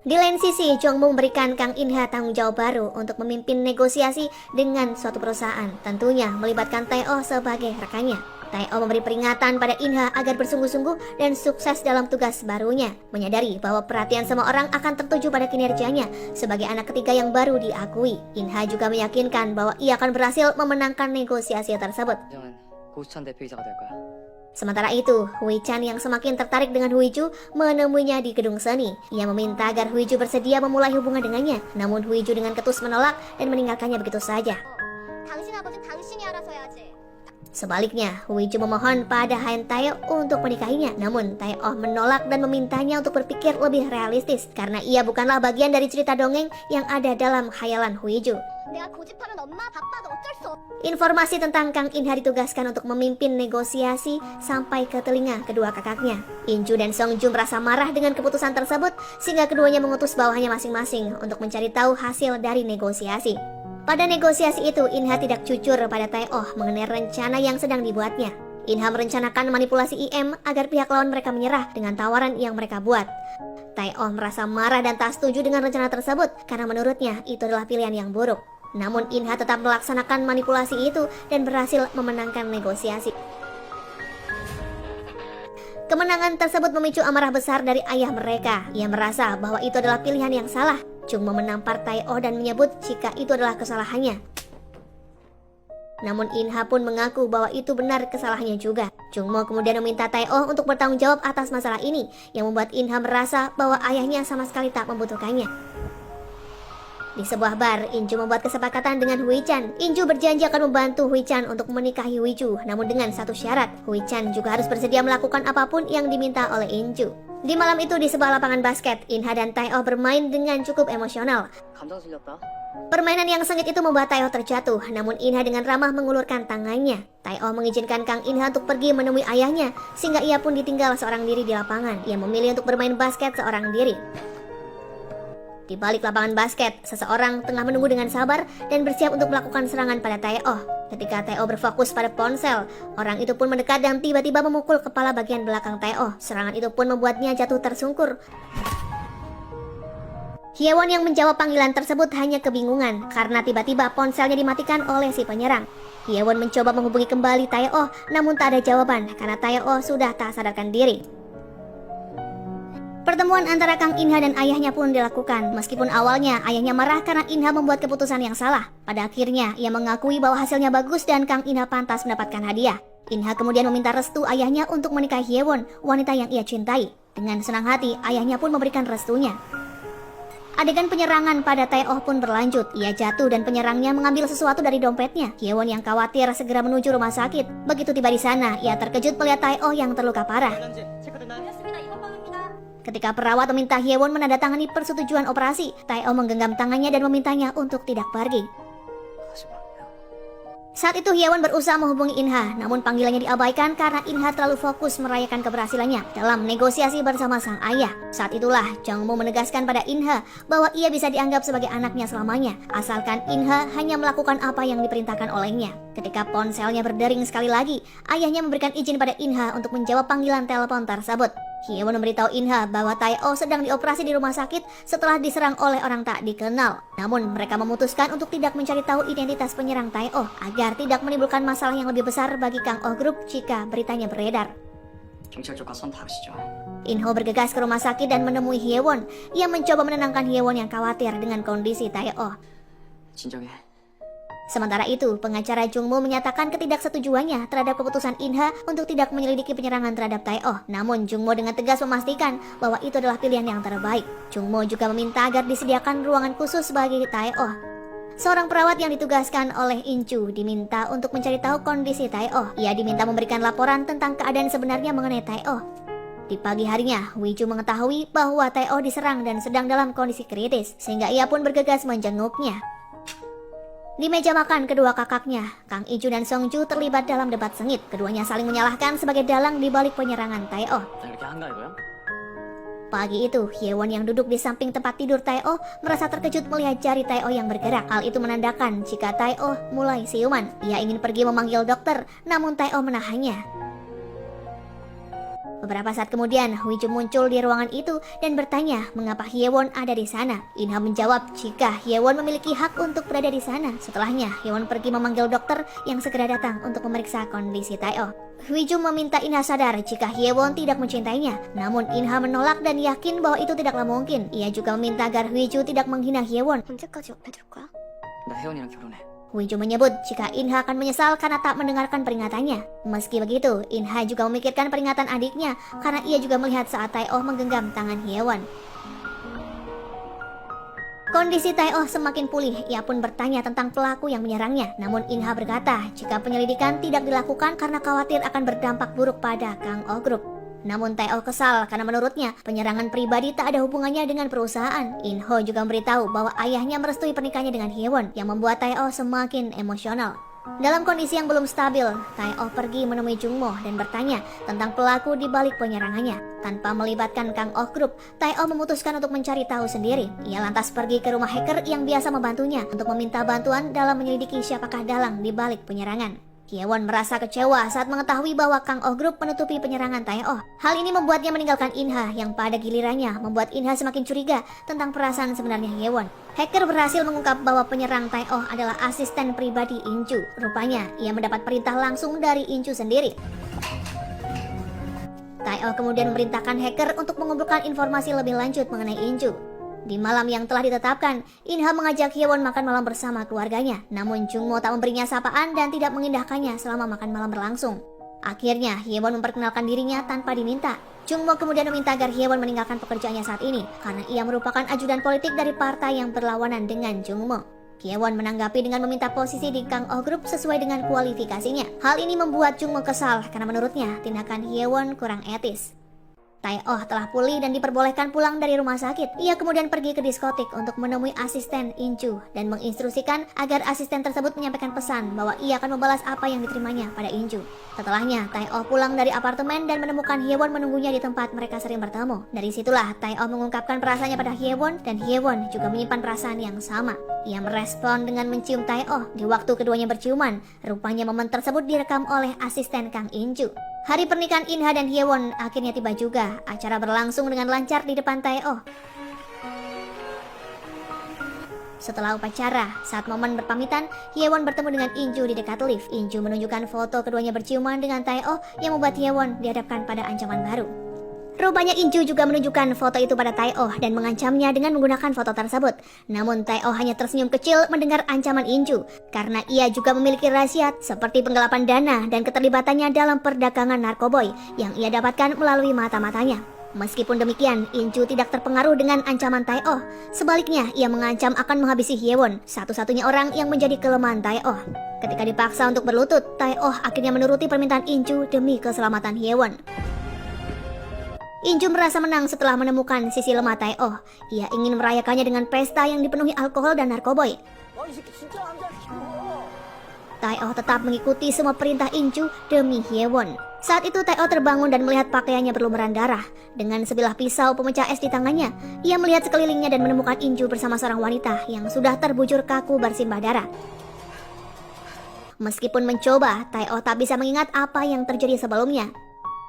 Di lain sisi, Jongmu memberikan Kang In-ha tanggung jawab baru untuk memimpin negosiasi dengan suatu perusahaan, tentunya melibatkan Tae-oh sebagai rekannya. Tae-oh memberi peringatan pada In-ha agar bersungguh-sungguh dan sukses dalam tugas barunya, menyadari bahwa perhatian semua orang akan tertuju pada kinerjanya sebagai anak ketiga yang baru diakui. In-ha juga meyakinkan bahwa ia akan berhasil memenangkan negosiasi tersebut. 정은 고수찬 대표이사가 될 거야. Sementara itu, Hui-chan yang semakin tertarik dengan Hui-ju menemuinya di gedung seni. Ia meminta agar Hui-ju bersedia memulai hubungan dengannya, namun Hui-ju dengan ketus menolak dan meninggalkannya begitu saja. Sebaliknya, Hui-ju memohon pada Han Tae untuk menikahinya, namun Tae-oh menolak dan memintanya untuk berpikir lebih realistis karena ia bukanlah bagian dari cerita dongeng yang ada dalam khayalan Hui-ju. Informasi tentang Kang In-ha ditugaskan untuk memimpin negosiasi sampai ke telinga kedua kakaknya. In-ju dan Song-ju merasa marah dengan keputusan tersebut sehingga keduanya mengutus bawahannya masing-masing untuk mencari tahu hasil dari negosiasi. Pada negosiasi itu, In-ha tidak jujur pada Tae-oh mengenai rencana yang sedang dibuatnya. In-ha merencanakan manipulasi IM agar pihak lawan mereka menyerah dengan tawaran yang mereka buat. Tae-oh merasa marah dan tak setuju dengan rencana tersebut karena menurutnya itu adalah pilihan yang buruk. Namun In-ha tetap melaksanakan manipulasi itu dan berhasil memenangkan negosiasi. Kemenangan tersebut memicu amarah besar dari ayah mereka. Ia merasa bahwa itu adalah pilihan yang salah. Jongmo menampar Tae-oh dan menyebut jika itu adalah kesalahannya. Namun In-ha pun mengaku bahwa itu benar kesalahannya juga. Jongmo kemudian meminta Tae-oh untuk bertanggung jawab atas masalah ini, yang membuat In-ha merasa bahwa ayahnya sama sekali tak membutuhkannya. Di sebuah bar, In-ju membuat kesepakatan dengan Hui-chan. In-ju berjanji akan membantu Hui-chan untuk menikahi Hui-ju, namun dengan satu syarat, Hui-chan juga harus bersedia melakukan apapun yang diminta oleh In-ju. Di malam itu di sebuah lapangan basket, In-ha dan Tae-oh bermain dengan cukup emosional. 감정 실렸다. Permainan yang sengit itu membuat Tae-oh terjatuh, namun In-ha dengan ramah mengulurkan tangannya. Tae-oh mengizinkan Kang In-ha untuk pergi menemui ayahnya, sehingga ia pun ditinggal seorang diri di lapangan. Ia memilih untuk bermain basket seorang diri. Di balik lapangan basket, seseorang tengah menunggu dengan sabar dan bersiap untuk melakukan serangan pada Tae-oh. Ketika Tae-oh berfokus pada ponsel, orang itu pun mendekat dan tiba-tiba memukul kepala bagian belakang Tae-oh. Serangan itu pun membuatnya jatuh tersungkur. Hyewon yang menjawab panggilan tersebut hanya kebingungan karena tiba-tiba ponselnya dimatikan oleh si penyerang. Hyewon mencoba menghubungi kembali Tae-oh, namun tak ada jawaban karena Tae-oh sudah tak sadarkan diri. Pertemuan antara Kang In-ha dan ayahnya pun dilakukan. Meskipun awalnya ayahnya marah karena In-ha membuat keputusan yang salah, pada akhirnya ia mengakui bahwa hasilnya bagus dan Kang In-ha pantas mendapatkan hadiah. In-ha kemudian meminta restu ayahnya untuk menikahi Hyewon, wanita yang ia cintai. Dengan senang hati, ayahnya pun memberikan restunya. Adegan penyerangan pada Tae-oh pun berlanjut. Ia jatuh dan penyerangnya mengambil sesuatu dari dompetnya. Hyewon yang khawatir segera menuju rumah sakit. Begitu tiba di sana, ia terkejut melihat Tae-oh yang terluka parah. Ketika perawat meminta Hyewon menandatangani persetujuan operasi, Tae-oh menggenggam tangannya dan memintanya untuk tidak pergi. Saat itu Hyewon berusaha menghubungi In-ha, namun panggilannya diabaikan karena In-ha terlalu fokus merayakan keberhasilannya dalam negosiasi bersama sang ayah. Saat itulah Jongmo menegaskan pada In-ha bahwa ia bisa dianggap sebagai anaknya selamanya, asalkan In-ha hanya melakukan apa yang diperintahkan olehnya. Ketika ponselnya berdering sekali lagi, ayahnya memberikan izin pada In-ha untuk menjawab panggilan telepon tersebut. Hyewon memberitahu In-ha bahwa Tae-oh sedang dioperasi di rumah sakit setelah diserang oleh orang tak dikenal. Namun mereka memutuskan untuk tidak mencari tahu identitas penyerang Tae-oh agar tidak menimbulkan masalah yang lebih besar bagi Kang Oh Group jika beritanya beredar. 경찰 쪽과 선 다르시죠. In-ho bergegas ke rumah sakit dan menemui Hyewon. Ia mencoba menenangkan Hyewon yang khawatir dengan kondisi Tae-oh. 진정해. Sementara itu, pengacara Jongmo menyatakan ketidaksetujuannya terhadap keputusan In-ha untuk tidak menyelidiki penyerangan terhadap Tae-oh. Namun Jongmo dengan tegas memastikan bahwa itu adalah pilihan yang terbaik. Jongmo juga meminta agar disediakan ruangan khusus bagi Tae-oh. Seorang perawat yang ditugaskan oleh In-ju diminta untuk mencari tahu kondisi Tae-oh. Ia diminta memberikan laporan tentang keadaan sebenarnya mengenai Tae-oh. Di pagi harinya, Hui-ju mengetahui bahwa Tae-oh diserang dan sedang dalam kondisi kritis, sehingga ia pun bergegas menjenguknya. Di meja makan kedua kakaknya, Kang In-ju dan Song-ju terlibat dalam debat sengit. Keduanya saling menyalahkan sebagai dalang di balik penyerangan Tae-oh. 이렇게 한가해고요? Pagi itu, Hyewon yang duduk di samping tempat tidur Tae-oh merasa terkejut melihat jari Tae-oh yang bergerak. Hal itu menandakan jika Tae-oh mulai siuman. Ia ingin pergi memanggil dokter, namun Tae-oh menahannya. Beberapa saat kemudian, Hui Jun muncul di ruangan itu dan bertanya mengapa Hyewon ada di sana. Inha menjawab jika Hyewon memiliki hak untuk berada di sana. Setelahnya, Hyewon pergi memanggil dokter yang segera datang untuk memeriksa kondisi Tae-oh. Hui Jun meminta Inha sadar jika Hyewon tidak mencintainya. Namun Inha menolak dan yakin bahwa itu tidaklah mungkin. Ia juga meminta agar Hui Jun tidak menghina Hyewon. 언제까지 옆에 둘 거야? 나 혜원이랑 결혼해. Hui Jun menyebut jika Inha akan menyesal karena tak mendengarkan peringatannya. Meski begitu, Inha juga memikirkan peringatan adiknya karena ia juga melihat saat Tae-oh menggenggam tangan Hyewon. Kondisi Tae-oh semakin pulih, ia pun bertanya tentang pelaku yang menyerangnya. Namun Inha berkata jika penyelidikan tidak dilakukan karena khawatir akan berdampak buruk pada Kang Oh Group. Namun Tae-oh kesal karena menurutnya penyerangan pribadi tak ada hubungannya dengan perusahaan. In-ho juga memberitahu bahwa ayahnya merestui pernikahannya dengan Hyewon yang membuat Tae-oh semakin emosional. Dalam kondisi yang belum stabil, Tae-oh pergi menemui Jungmo dan bertanya tentang pelaku di balik penyerangannya. Tanpa melibatkan Kang Oh Group, Tae-oh memutuskan untuk mencari tahu sendiri. Ia lantas pergi ke rumah hacker yang biasa membantunya untuk meminta bantuan dalam menyelidiki siapakah dalang di balik penyerangan. Hyewon merasa kecewa saat mengetahui bahwa Kang Oh Group menutupi penyerangan Tae-oh. Hal ini membuatnya meninggalkan Inha yang pada gilirannya membuat Inha semakin curiga tentang perasaan sebenarnya Hyewon. Hacker berhasil mengungkap bahwa penyerang Tae-oh adalah asisten pribadi Inju. Rupanya ia mendapat perintah langsung dari Inju sendiri. Tae-oh kemudian memerintahkan hacker untuk mengumpulkan informasi lebih lanjut mengenai Inju. Di malam yang telah ditetapkan, Inha mengajak Hyewon makan malam bersama keluarganya. Namun Jungmo tak memberinya sapaan dan tidak mengindahkannya selama makan malam berlangsung. Akhirnya Hyewon memperkenalkan dirinya tanpa diminta. Jungmo kemudian meminta agar Hyewon meninggalkan pekerjaannya saat ini karena ia merupakan ajudan politik dari partai yang berlawanan dengan Jungmo. Hyewon menanggapi dengan meminta posisi di Kang Oh Group sesuai dengan kualifikasinya. Hal ini membuat Jungmo kesal karena menurutnya tindakan Hyewon kurang etis. Tae-oh telah pulih dan diperbolehkan pulang dari rumah sakit. Ia kemudian pergi ke diskotik untuk menemui asisten Inju dan menginstruksikan agar asisten tersebut menyampaikan pesan bahwa ia akan membalas apa yang diterimanya pada Inju. Setelahnya, Tae-oh pulang dari apartemen dan menemukan Hyewon menunggunya di tempat mereka sering bertemu. Dari situlah Tae-oh mengungkapkan perasaannya pada Hyewon dan Hyewon juga menyimpan perasaan yang sama. Ia merespon dengan mencium Tae-oh. Di waktu keduanya berciuman, rupanya momen tersebut direkam oleh asisten Kang Inju. Hari pernikahan Inha dan Hyewon akhirnya tiba juga. Acara berlangsung dengan lancar di depan Tae-oh. Setelah upacara, saat momen berpamitan, Hyewon bertemu dengan Inju di dekat lift. Inju menunjukkan foto keduanya berciuman dengan Tae-oh yang membuat Hyewon dihadapkan pada ancaman baru. Rupanya Inju juga menunjukkan foto itu pada Tae-oh dan mengancamnya dengan menggunakan foto tersebut. Namun Tae-oh hanya tersenyum kecil mendengar ancaman Inju karena ia juga memiliki rahasia seperti penggelapan dana dan keterlibatannya dalam perdagangan narkoboy yang ia dapatkan melalui mata-matanya. Meskipun demikian, Inju tidak terpengaruh dengan ancaman Tae-oh. Sebaliknya, ia mengancam akan menghabisi Hyewon, satu-satunya orang yang menjadi kelemahan Tae-oh. Ketika dipaksa untuk berlutut, Tae-oh akhirnya menuruti permintaan Inju demi keselamatan Hyewon. Inju merasa menang setelah menemukan sisi lemah Tae-oh. Ia ingin merayakannya dengan pesta yang dipenuhi alkohol dan narkoboy. Tae-oh tetap mengikuti semua perintah Inju demi Hyewon. Saat itu Tae-oh terbangun dan melihat pakaiannya berlumuran darah. Dengan sebilah pisau pemecah es di tangannya, ia melihat sekelilingnya dan menemukan Inju bersama seorang wanita yang sudah terbujur kaku bersimbah darah. Meskipun mencoba, Tae-oh tak bisa mengingat apa yang terjadi sebelumnya.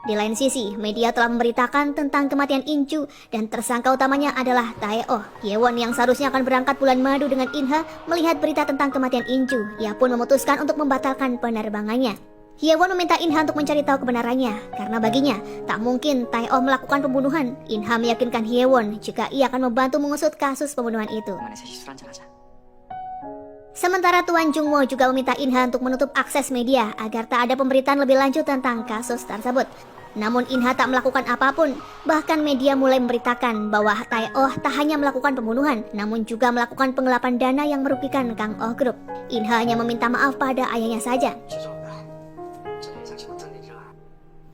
Di lain sisi, media telah memberitakan tentang kematian Inju dan tersangka utamanya adalah Tae-oh. Hyewon yang seharusnya akan berangkat bulan madu dengan Inha melihat berita tentang kematian Inju. Ia pun memutuskan untuk membatalkan penerbangannya. Hyewon meminta Inha untuk mencari tahu kebenarannya karena baginya tak mungkin Tae-oh melakukan pembunuhan. Inha meyakinkan Hyewon jika ia akan membantu mengusut kasus pembunuhan itu. 오만에서 술 한잔 하자. Sementara Tuan Jungmo juga meminta Inha untuk menutup akses media agar tak ada pemberitaan lebih lanjut tentang kasus tersebut. Namun Inha tak melakukan apapun. Bahkan media mulai memberitakan bahwa Tae-oh tak hanya melakukan pembunuhan, namun juga melakukan penggelapan dana yang merugikan Kang Oh Group. Inha hanya meminta maaf pada ayahnya saja.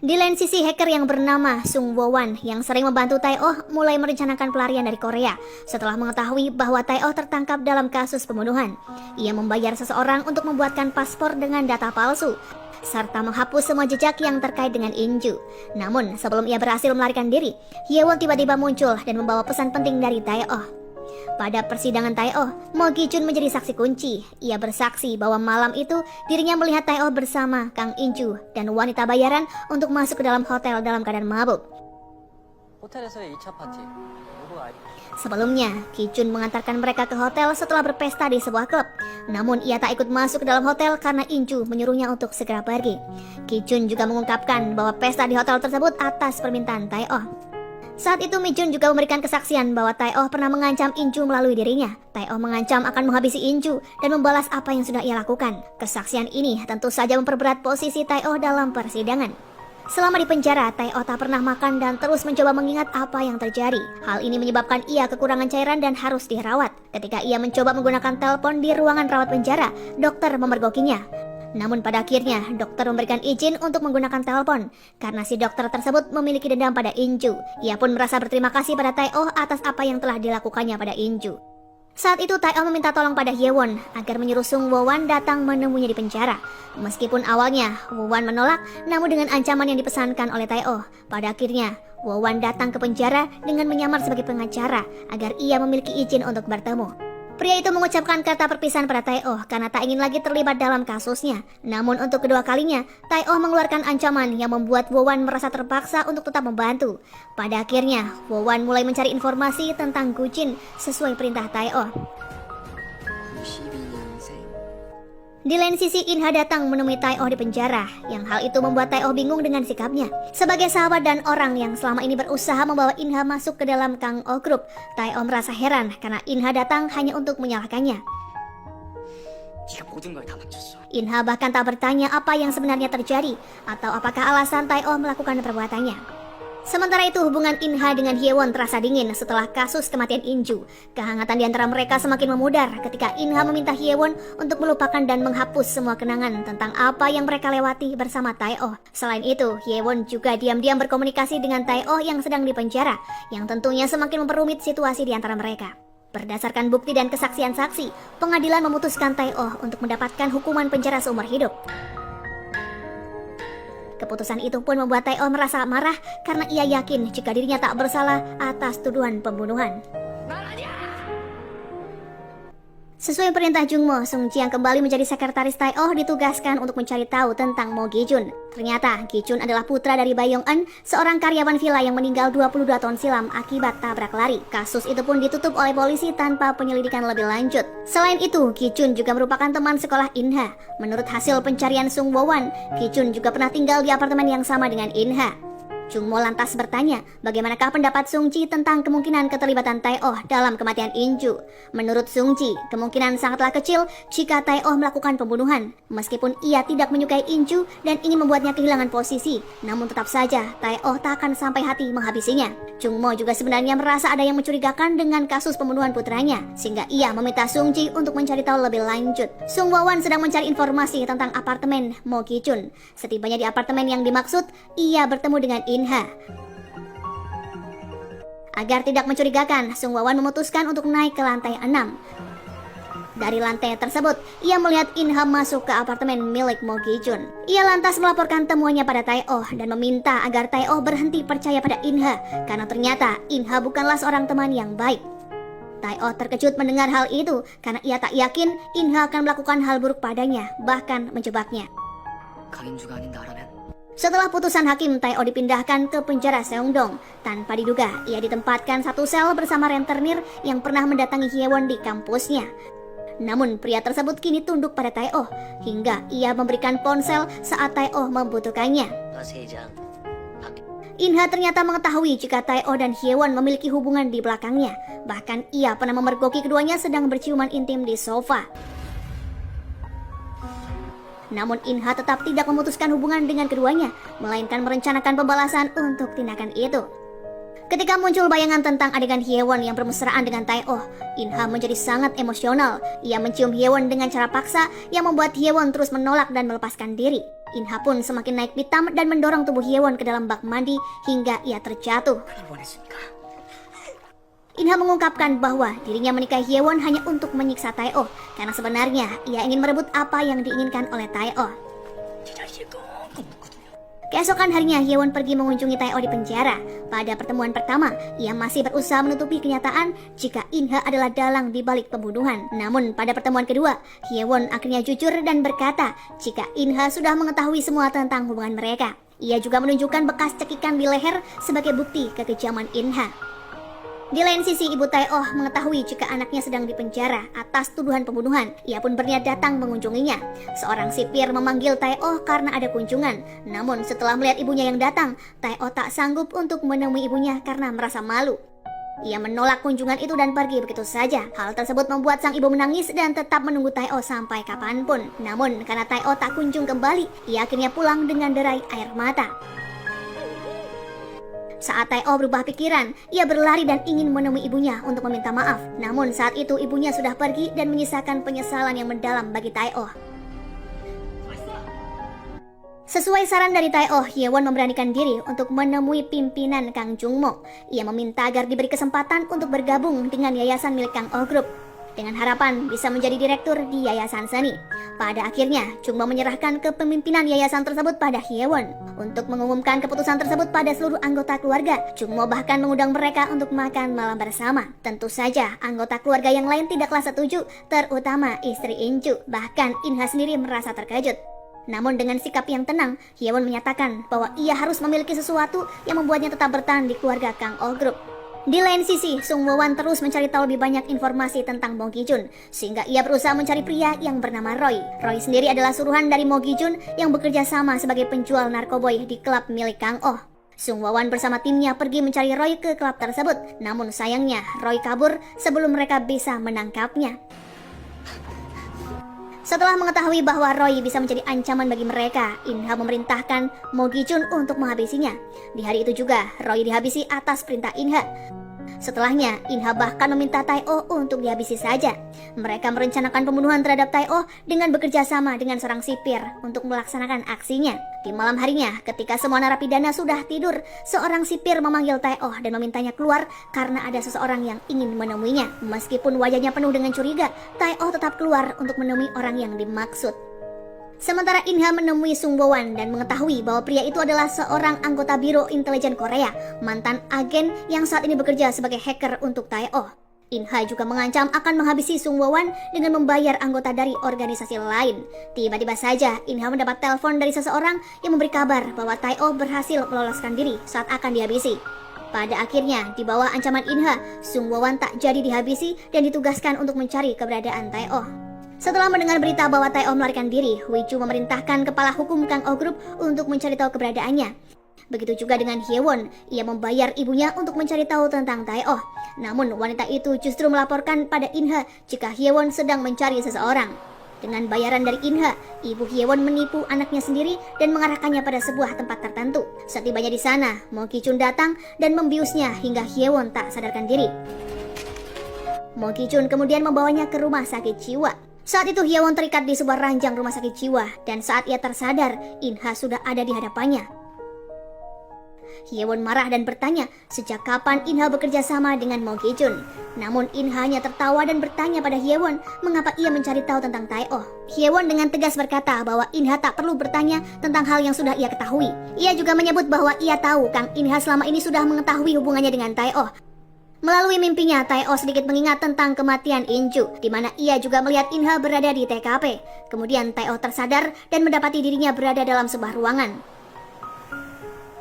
Di lain sisi, hacker yang bernama Sung Wo-wan yang sering membantu Tae-oh mulai merencanakan pelarian dari Korea setelah mengetahui bahwa Tae-oh tertangkap dalam kasus pembunuhan. Ia membayar seseorang untuk membuatkan paspor dengan data palsu serta menghapus semua jejak yang terkait dengan Inju. Namun, sebelum ia berhasil melarikan diri, Hyewon tiba-tiba muncul dan membawa pesan penting dari Tae-oh. Pada persidangan Tae-oh, Mo Gi-jun menjadi saksi kunci. Ia bersaksi bahwa malam itu dirinya melihat Tae-oh bersama Kang In-ju dan wanita bayaran untuk masuk ke dalam hotel dalam keadaan mabuk. 호텔에서의 2차 파티. 누구 아이? Sebelumnya, Ki-jun mengantarkan mereka ke hotel setelah berpesta di sebuah klub. Namun ia tak ikut masuk ke dalam hotel karena In-ju menyuruhnya untuk segera pergi. Ki-jun juga mengungkapkan bahwa pesta di hotel tersebut atas permintaan Tae-oh. Saat itu Mi-jun juga memberikan kesaksian bahwa Tae-oh pernah mengancam In-ju melalui dirinya. Tae-oh mengancam akan menghabisi In-ju dan membalas apa yang sudah ia lakukan. Kesaksian ini tentu saja memperberat posisi Tae-oh dalam persidangan. Selama di penjara, Tae-oh tak pernah makan dan terus mencoba mengingat apa yang terjadi. Hal ini menyebabkan ia kekurangan cairan dan harus dirawat. Ketika ia mencoba menggunakan telepon di ruangan rawat penjara, dokter memergokinya. Namun pada akhirnya, dokter memberikan izin untuk menggunakan telepon. Karena si dokter tersebut memiliki dendam pada In-ju. Ia pun merasa berterima kasih pada Tae-oh atas apa yang telah dilakukannya pada In-ju. Saat itu Tae-oh meminta tolong pada Hyewon agar menyuruh Sung Woo-wan datang menemuinya di penjara. Meskipun awalnya Woo-wan menolak, namun dengan ancaman yang dipesankan oleh Tae-oh, pada akhirnya Woo-wan datang ke penjara dengan menyamar sebagai pengacara agar ia memiliki izin untuk bertemu. Pria itu mengucapkan kata perpisahan pada Tae-oh karena tak ingin lagi terlibat dalam kasusnya. Namun untuk kedua kalinya, Tae-oh mengeluarkan ancaman yang membuat Woo-wan merasa terpaksa untuk tetap membantu. Pada akhirnya, Woo-wan mulai mencari informasi tentang Gu-jin sesuai perintah Tae-oh. 92년생. Di lain sisi, In-ha datang menemui Tae-oh di penjara, yang hal itu membuat Tae-oh bingung dengan sikapnya. Sebagai sahabat dan orang yang selama ini berusaha membawa In-ha masuk ke dalam Kang Oh Group, Tae-oh merasa heran karena In-ha datang hanya untuk menyalahkannya. 네가 모든 걸 다 망쳤어. In-ha bahkan tak bertanya apa yang sebenarnya terjadi, atau apakah alasan Tae-oh melakukan perbuatannya. Sementara itu, hubungan In-ha dengan Hyewon terasa dingin setelah kasus kematian In-ju. Kehangatan di antara mereka semakin memudar ketika In-ha meminta Hyewon untuk melupakan dan menghapus semua kenangan tentang apa yang mereka lewati bersama Tae-oh. Selain itu, Hyewon juga diam-diam berkomunikasi dengan Tae-oh yang sedang dipenjara, yang tentunya semakin memperumit situasi di antara mereka. Berdasarkan bukti dan kesaksian saksi, pengadilan memutuskan Tae-oh untuk mendapatkan hukuman penjara seumur hidup. Keputusan itu pun membuat Tae-oh merasa marah karena ia yakin jika dirinya tak bersalah atas tuduhan pembunuhan. Sesuai perintah Jungmo, Sung-ji yang kembali menjadi sekretaris Tae-oh ditugaskan untuk mencari tahu tentang Mo Gi-jun. Ternyata Gi-jun adalah putra dari Bae Yong-eun, seorang karyawan villa yang meninggal 22 tahun silam akibat tabrak lari. Kasus itu pun ditutup oleh polisi tanpa penyelidikan lebih lanjut. Selain itu, Gi-jun juga merupakan teman sekolah In-ha. Menurut hasil pencarian Sung Woo-wan, Gi-jun juga pernah tinggal di apartemen yang sama dengan In-ha. Jungmo lantas bertanya, bagaimanakah pendapat Sung-ji tentang kemungkinan keterlibatan Tae-oh dalam kematian In-ju. Menurut Sung-ji, kemungkinan sangatlah kecil jika Tae-oh melakukan pembunuhan. Meskipun ia tidak menyukai In-ju dan ingin membuatnya kehilangan posisi, namun tetap saja Tae-oh tak akan sampai hati menghabisinya. Jungmo juga sebenarnya merasa ada yang mencurigakan dengan kasus pembunuhan putranya, sehingga ia meminta Sung-ji untuk mencari tahu lebih lanjut. Sung Woo-wan sedang mencari informasi tentang apartemen Mo Gi-jun. Setibanya di apartemen yang dimaksud, ia bertemu dengan In-ha. Agar tidak mencurigakan, Sung Woo-wan memutuskan untuk naik ke lantai 6. Dari lantai tersebut, ia melihat In-ha masuk ke apartemen milik Mo Gi-jun. Ia lantas melaporkan temuannya pada Tae-oh dan meminta agar Tae-oh berhenti percaya pada In-ha karena ternyata In-ha bukanlah seorang teman yang baik. Tae-oh terkejut mendengar hal itu karena ia tak yakin In-ha akan melakukan hal buruk padanya, bahkan menjebaknya. 강인주가 아닌 나라면 Setelah putusan hakim, Tae-oh dipindahkan ke penjara Seongdong. Tanpa diduga, ia ditempatkan satu sel bersama rentenir yang pernah mendatangi Hyewon di kampusnya. Namun pria tersebut kini tunduk pada Tae-oh hingga ia memberikan ponsel saat Tae-oh membutuhkannya. In-ha ternyata mengetahui jika Tae-oh dan Hyewon memiliki hubungan di belakangnya. Bahkan ia pernah memergoki keduanya sedang berciuman intim di sofa. Namun In-ha tetap tidak memutuskan hubungan dengan keduanya, melainkan merencanakan pembalasan untuk tindakan itu. Ketika muncul bayangan tentang adegan Hyewon yang bermesraan dengan Tae-oh, In-ha menjadi sangat emosional. Ia mencium Hyewon dengan cara paksa yang membuat Hyewon terus menolak dan melepaskan diri. In-ha pun semakin naik pitam dan mendorong tubuh Hyewon ke dalam bak mandi hingga ia terjatuh. In-ha mengungkapkan bahwa dirinya menikahi Hyewon hanya untuk menyiksa Tae-oh karena sebenarnya ia ingin merebut apa yang diinginkan oleh Tae-oh. Keesokan harinya, Hyewon pergi mengunjungi Tae-oh di penjara. Pada pertemuan pertama, ia masih berusaha menutupi kenyataan jika In-ha adalah dalang di balik pembunuhan. Namun pada pertemuan kedua, Hyewon akhirnya jujur dan berkata jika In-ha sudah mengetahui semua tentang hubungan mereka. Ia juga menunjukkan bekas cekikan di leher sebagai bukti kekejaman In-ha. Di lain sisi, ibu Tae-oh mengetahui jika anaknya sedang dipenjara atas tuduhan pembunuhan. Ia pun berniat datang mengunjunginya. Seorang sipir memanggil Tae-oh karena ada kunjungan. Namun setelah melihat ibunya yang datang, Tae-oh tak sanggup untuk menemui ibunya karena merasa malu. Ia menolak kunjungan itu dan pergi begitu saja. Hal tersebut membuat sang ibu menangis dan tetap menunggu Tae-oh sampai kapanpun. Namun karena Tae-oh tak kunjung kembali, ia akhirnya pulang dengan derai air mata. Saat Tae-oh berubah pikiran, ia berlari dan ingin menemui ibunya untuk meminta maaf. Namun saat itu ibunya sudah pergi dan menyisakan penyesalan yang mendalam bagi Tae-oh. Sesuai saran dari Tae-oh, Hyewon memberanikan diri untuk menemui pimpinan Kang Jungmo. Ia meminta agar diberi kesempatan untuk bergabung dengan yayasan milik Kang Oh Group, dengan harapan bisa menjadi direktur di yayasan seni. Pada akhirnya, Jungmo menyerahkan kepemimpinan yayasan tersebut pada Hyewon. Untuk mengumumkan keputusan tersebut pada seluruh anggota keluarga, Jungmo bahkan mengundang mereka untuk makan malam bersama. Tentu saja, anggota keluarga yang lain tidaklah setuju, terutama istri Inju. Bahkan In-ha sendiri merasa terkejut. Namun dengan sikap yang tenang, Hyewon menyatakan bahwa ia harus memiliki sesuatu yang membuatnya tetap bertahan di keluarga Kang Oh Group. Di lain sisi, Sung Woo-wan terus mencari tahu lebih banyak informasi tentang Mo Gi-jun, sehingga ia berusaha mencari pria yang bernama Roy. Roy sendiri adalah suruhan dari Mo Gi-jun yang bekerja sama sebagai penjual narkoboy di klub milik Kang Oh. Sung Woo-wan bersama timnya pergi mencari Roy ke klub tersebut. Namun sayangnya, Roy kabur sebelum mereka bisa menangkapnya. Setelah mengetahui bahwa Roy bisa menjadi ancaman bagi mereka, In-ha memerintahkan Mo Gi-jun untuk menghabisinya. Di hari itu juga, Roy dihabisi atas perintah In-ha. Setelahnya, In-ha bahkan meminta Tae-oh untuk dihabisi saja. Mereka merencanakan pembunuhan terhadap Tae-oh dengan bekerja sama dengan seorang sipir untuk melaksanakan aksinya. Di malam harinya, ketika semua narapidana sudah tidur, seorang sipir memanggil Tae-oh dan memintanya keluar karena ada seseorang yang ingin menemuinya. Meskipun wajahnya penuh dengan curiga, Tae-oh tetap keluar untuk menemui orang yang dimaksud. Sementara In-ha menemui Sung Woo-wan dan mengetahui bahwa pria itu adalah seorang anggota Biro Intelijen Korea, mantan agen yang saat ini bekerja sebagai hacker untuk Tae-oh. In-ha juga mengancam akan menghabisi Sung Woo-wan dengan membayar anggota dari organisasi lain. Tiba-tiba saja In-ha mendapat telepon dari seseorang yang memberi kabar bahwa Tae-oh berhasil meloloskan diri saat akan dihabisi. Pada akhirnya, di bawah ancaman In-ha, Sung Woo-wan tak jadi dihabisi dan ditugaskan untuk mencari keberadaan Tae-oh. Setelah mendengar berita bahwa Tae-oh melarikan diri, Hui-ju memerintahkan kepala hukum Kang Oh Group untuk mencari tahu keberadaannya. Begitu juga dengan Hyewon, ia membayar ibunya untuk mencari tahu tentang Tae-oh. Namun wanita itu justru melaporkan pada In-ha jika Hyewon sedang mencari seseorang. Dengan bayaran dari In-ha, ibu Hyewon menipu anaknya sendiri dan mengarahkannya pada sebuah tempat tertentu. Setibanya di sana, Mo Gi-jun datang dan membiusnya hingga Hyewon tak sadarkan diri. Mo Gi-jun kemudian membawanya ke rumah sakit jiwa. Saat itu Hyewon terikat di sebuah ranjang rumah sakit jiwa dan saat ia tersadar, In-ha sudah ada di hadapannya. Hyewon marah dan bertanya sejak kapan In-ha bekerja sama dengan Mo Gi-jun. Namun In-ha hanya tertawa dan bertanya pada Hyewon mengapa ia mencari tahu tentang Tae-oh. Hyewon dengan tegas berkata bahwa In-ha tak perlu bertanya tentang hal yang sudah ia ketahui. Ia juga menyebut bahwa ia tahu Kang In-ha selama ini sudah mengetahui hubungannya dengan Tae-oh. Melalui mimpinya, Tae-oh sedikit mengingat tentang kematian Inju, di mana ia juga melihat In-ha berada di TKP. Kemudian Tae-oh tersadar dan mendapati dirinya berada dalam sebuah ruangan.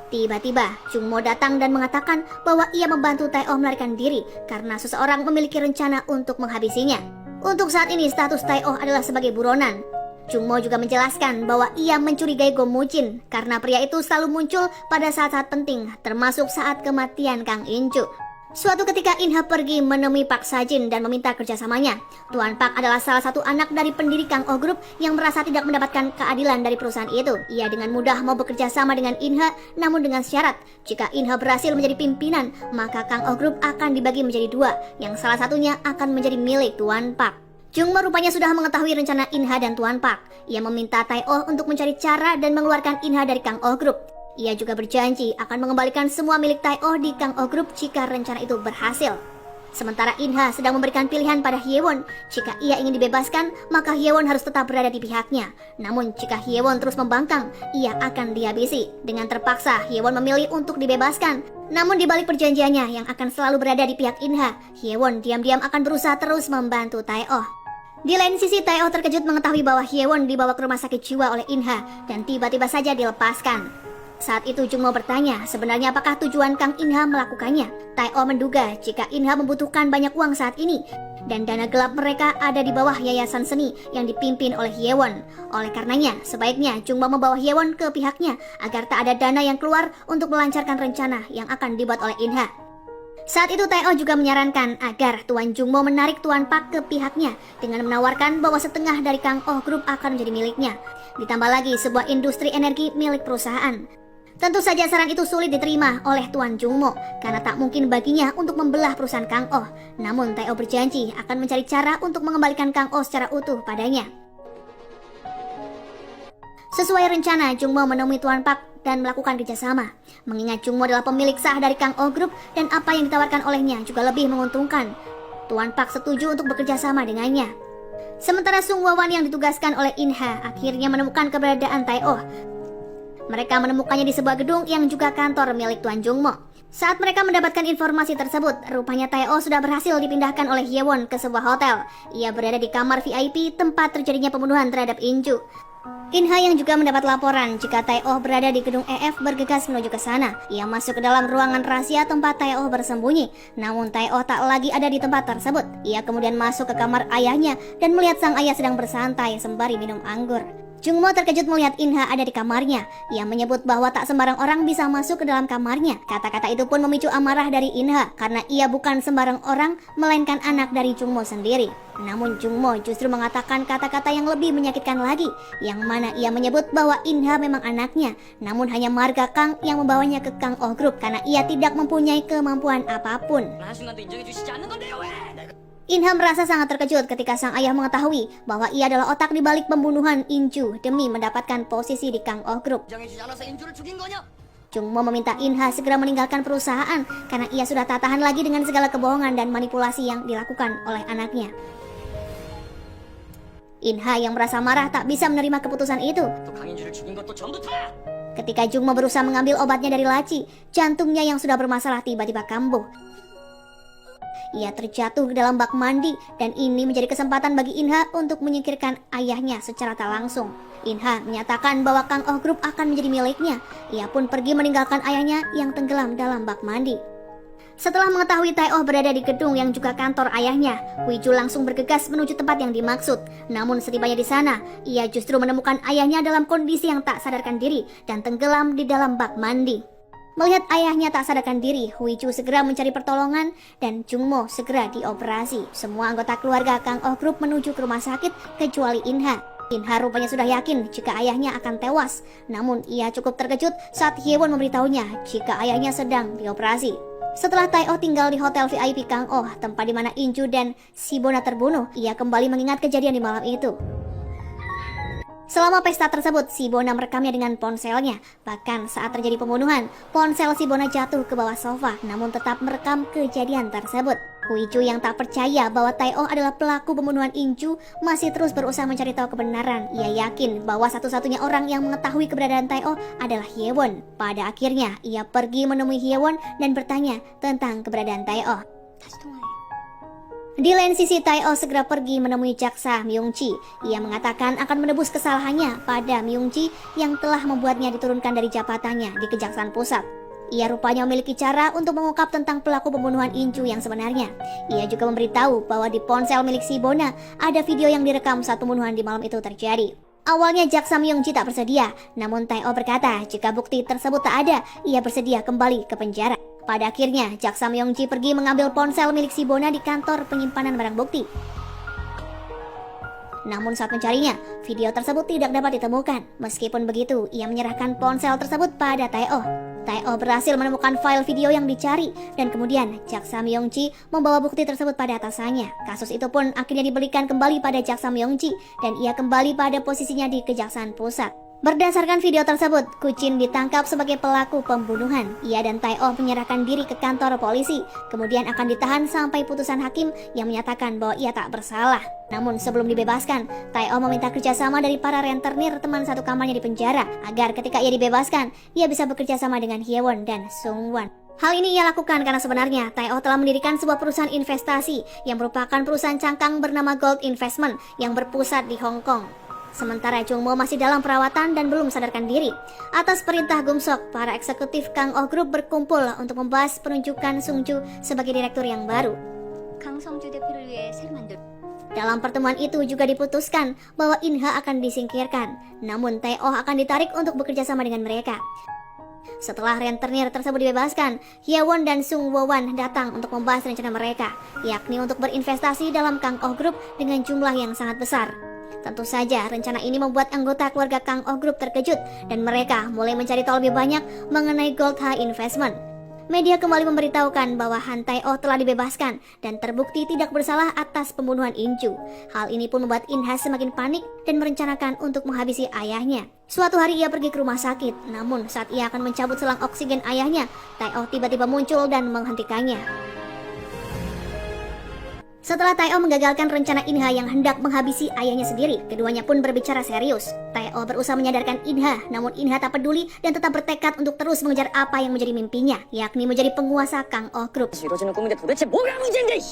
Tiba-tiba, Jungmo datang dan mengatakan bahwa ia membantu Tae-oh melarikan diri karena seseorang memiliki rencana untuk menghabisinya. Untuk saat ini, status Tae-oh adalah sebagai buronan. Jungmo juga menjelaskan bahwa ia mencurigai Go Mujin karena pria itu selalu muncul pada saat-saat penting, termasuk saat kematian Kang Inju. Suatu ketika In-ha pergi menemui Park Sa-jin dan meminta kerjasamanya. Tuan Park adalah salah satu anak dari pendiri Kang Oh Group yang merasa tidak mendapatkan keadilan dari perusahaan itu. Ia dengan mudah mau bekerja sama dengan In-ha, namun dengan syarat jika In-ha berhasil menjadi pimpinan, maka Kang Oh Group akan dibagi menjadi dua, yang salah satunya akan menjadi milik Tuan Park. Jungmo rupanya sudah mengetahui rencana In-ha dan Tuan Park. Ia meminta Tae-oh untuk mencari cara dan mengeluarkan In-ha dari Kang Oh Group. Ia juga berjanji akan mengembalikan semua milik Tae-oh di Kang Oh Group jika rencana itu berhasil. Sementara Inha sedang memberikan pilihan pada Hyewon. Jika ia ingin dibebaskan, maka Hyewon harus tetap berada di pihaknya. Namun jika Hyewon terus membangkang, ia akan dihabisi. Dengan terpaksa, Hyewon memilih untuk dibebaskan. Namun di balik perjanjiannya yang akan selalu berada di pihak Inha, Hyewon diam-diam akan berusaha terus membantu Tae-oh. Di lain sisi, Tae-oh terkejut mengetahui bahwa Hyewon dibawa ke rumah sakit jiwa oleh Inha dan tiba-tiba saja dilepaskan. Saat itu Jungmo bertanya, sebenarnya apakah tujuan Kang Inha melakukannya? Tae-oh menduga jika Inha membutuhkan banyak uang saat ini dan dana gelap mereka ada di bawah yayasan seni yang dipimpin oleh Hyewon. Oleh karenanya, sebaiknya Jungmo membawa Hyewon ke pihaknya agar tak ada dana yang keluar untuk melancarkan rencana yang akan dibuat oleh Inha. Saat itu Tae-oh juga menyarankan agar Tuan Jungmo menarik Tuan Pak ke pihaknya dengan menawarkan bahwa setengah dari Kang Oh Group akan menjadi miliknya. Ditambah lagi sebuah industri energi milik perusahaan. Tentu saja saran itu sulit diterima oleh Tuan Jungmo karena tak mungkin baginya untuk membelah perusahaan Kang Oh. Namun Tae-oh berjanji akan mencari cara untuk mengembalikan Kang Oh secara utuh padanya. Sesuai rencana, Jungmo menemui Tuan Pak dan melakukan kerjasama. Mengingat Jungmo adalah pemilik sah dari Kang Oh Group dan apa yang ditawarkan olehnya juga lebih menguntungkan. Tuan Pak setuju untuk bekerja sama dengannya. Sementara Sung Wawan yang ditugaskan oleh Inha akhirnya menemukan keberadaan Tae-oh. Mereka menemukannya di sebuah gedung yang juga kantor milik Tuan Jungmo. Saat mereka mendapatkan informasi tersebut, rupanya Tae-oh sudah berhasil dipindahkan oleh Hyewon ke sebuah hotel. Ia berada di kamar VIP tempat terjadinya pembunuhan terhadap Inju. Inha yang juga mendapat laporan jika Tae-oh berada di gedung EF bergegas menuju ke sana. Ia masuk ke dalam ruangan rahasia tempat Tae-oh bersembunyi. Namun Tae-oh tak lagi ada di tempat tersebut. Ia kemudian masuk ke kamar ayahnya dan melihat sang ayah sedang bersantai sembari minum anggur. Jungmo terkejut melihat Inha ada di kamarnya. Ia menyebut bahwa tak sembarang orang bisa masuk ke dalam kamarnya. Kata-kata itu pun memicu amarah dari Inha karena ia bukan sembarang orang, melainkan anak dari Jungmo sendiri. Namun Jungmo justru mengatakan kata-kata yang lebih menyakitkan lagi, yang mana ia menyebut bahwa Inha memang anaknya, namun hanya marga Kang yang membawanya ke Kang Oh Group karena ia tidak mempunyai kemampuan apapun. Inha merasa sangat terkejut ketika sang ayah mengetahui bahwa ia adalah otak di balik pembunuhan Inju demi mendapatkan posisi di Kang Oh Group. Jungmo meminta Inha segera meninggalkan perusahaan karena ia sudah tak tahan lagi dengan segala kebohongan dan manipulasi yang dilakukan oleh anaknya. Inha yang merasa marah tak bisa menerima keputusan itu. Ketika Jungmo berusaha mengambil obatnya dari laci, jantungnya yang sudah bermasalah tiba-tiba kambuh. Ia terjatuh ke dalam bak mandi dan ini menjadi kesempatan bagi Inha untuk menyingkirkan ayahnya secara tak langsung. Inha menyatakan bahwa Kang Oh Group akan menjadi miliknya. Ia pun pergi meninggalkan ayahnya yang tenggelam dalam bak mandi. Setelah mengetahui Tae-oh berada di gedung yang juga kantor ayahnya, Huiju langsung bergegas menuju tempat yang dimaksud. Namun setibanya di sana, ia justru menemukan ayahnya dalam kondisi yang tak sadarkan diri dan tenggelam di dalam bak mandi. Melihat ayahnya tak sadarkan diri, Huiju segera mencari pertolongan dan Jungmo segera dioperasi. Semua anggota keluarga Kang Oh Group menuju ke rumah sakit kecuali Inha. Inha rupanya sudah yakin jika ayahnya akan tewas. Namun ia cukup terkejut saat Hyewon memberitahunya jika ayahnya sedang dioperasi. Setelah Tae-oh tinggal di hotel VIP Kang Oh, tempat di mana Inju dan Sibona terbunuh, ia kembali mengingat kejadian di malam itu. Selama pesta tersebut, Sibona merekamnya dengan ponselnya. Bahkan saat terjadi pembunuhan, ponsel Sibona jatuh ke bawah sofa, namun tetap merekam kejadian tersebut. Huiju yang tak percaya bahwa Tae-oh adalah pelaku pembunuhan Inju masih terus berusaha mencari tahu kebenaran. Ia yakin bahwa satu-satunya orang yang mengetahui keberadaan Tae-oh adalah Hyewon. Pada akhirnya, ia pergi menemui Hyewon dan bertanya tentang keberadaan Tae-oh. Di lain sisi, Tae-oh segera pergi menemui jaksa Myung-ji. Ia mengatakan akan menebus kesalahannya pada Myung-ji yang telah membuatnya diturunkan dari jabatannya di Kejaksaan Pusat. Ia rupanya memiliki cara untuk mengungkap tentang pelaku pembunuhan Inju yang sebenarnya. Ia juga memberitahu bahwa di ponsel milik Sibona ada video yang direkam saat pembunuhan di malam itu terjadi. Awalnya jaksa Myung-ji tak bersedia, namun Tae-oh berkata jika bukti tersebut tak ada, ia bersedia kembali ke penjara. Pada akhirnya, jaksa Myung-ji pergi mengambil ponsel milik Sibona di kantor penyimpanan barang bukti. Namun saat mencarinya, video tersebut tidak dapat ditemukan. Meskipun begitu, ia menyerahkan ponsel tersebut pada Tae-oh. Tae-oh berhasil menemukan file video yang dicari, dan kemudian jaksa Myung-ji membawa bukti tersebut pada atasannya. Kasus itu pun akhirnya diberikan kembali pada jaksa Myung-ji, dan ia kembali pada posisinya di Kejaksaan Pusat. Berdasarkan video tersebut, Kuchin ditangkap sebagai pelaku pembunuhan. Ia dan Tae-oh menyerahkan diri ke kantor polisi, kemudian akan ditahan sampai putusan hakim yang menyatakan bahwa ia tak bersalah. Namun sebelum dibebaskan, Tae-oh meminta kerjasama dari para rentenir teman satu kamarnya di penjara, agar ketika ia dibebaskan, ia bisa bekerja sama dengan Hyewon dan Sungwon. Hal ini ia lakukan karena sebenarnya Tae-oh telah mendirikan sebuah perusahaan investasi yang merupakan perusahaan cangkang bernama Gold Investment yang berpusat di Hong Kong. Sementara Jungmo masih dalam perawatan dan belum sadarkan diri. Atas perintah Gumsok, para eksekutif Kang Oh Group berkumpul untuk membahas penunjukan Sungju sebagai direktur yang baru. 강성주 대표를 위해 새로 만들. Dalam pertemuan itu juga diputuskan bahwa Inha akan disingkirkan, namun Tae-oh akan ditarik untuk bekerja sama dengan mereka. Setelah rentenir tersebut dibebaskan, Hyewon dan Sung Woo-wan datang untuk membahas rencana mereka, yakni untuk berinvestasi dalam Kang Oh Group dengan jumlah yang sangat besar. Tentu saja rencana ini membuat anggota keluarga Kang Oh Group terkejut dan mereka mulai mencari tahu lebih banyak mengenai Gold Ha Investment. Media kembali memberitahukan bahwa Han Tae-oh telah dibebaskan dan terbukti tidak bersalah atas pembunuhan In-ju. Hal ini pun membuat In-ha semakin panik dan merencanakan untuk menghabisi ayahnya. Suatu hari ia pergi ke rumah sakit, namun saat ia akan mencabut selang oksigen ayahnya, Tae-oh tiba-tiba muncul dan menghentikannya. Setelah Tae-oh menggagalkan rencana Inha yang hendak menghabisi ayahnya sendiri, keduanya pun berbicara serius. Tae-oh berusaha menyadarkan Inha, namun Inha tak peduli dan tetap bertekad untuk terus mengejar apa yang menjadi mimpinya, yakni menjadi penguasa Kang Oh Group. 이루어지는 꿈인데 도대체 뭐가 문제인데?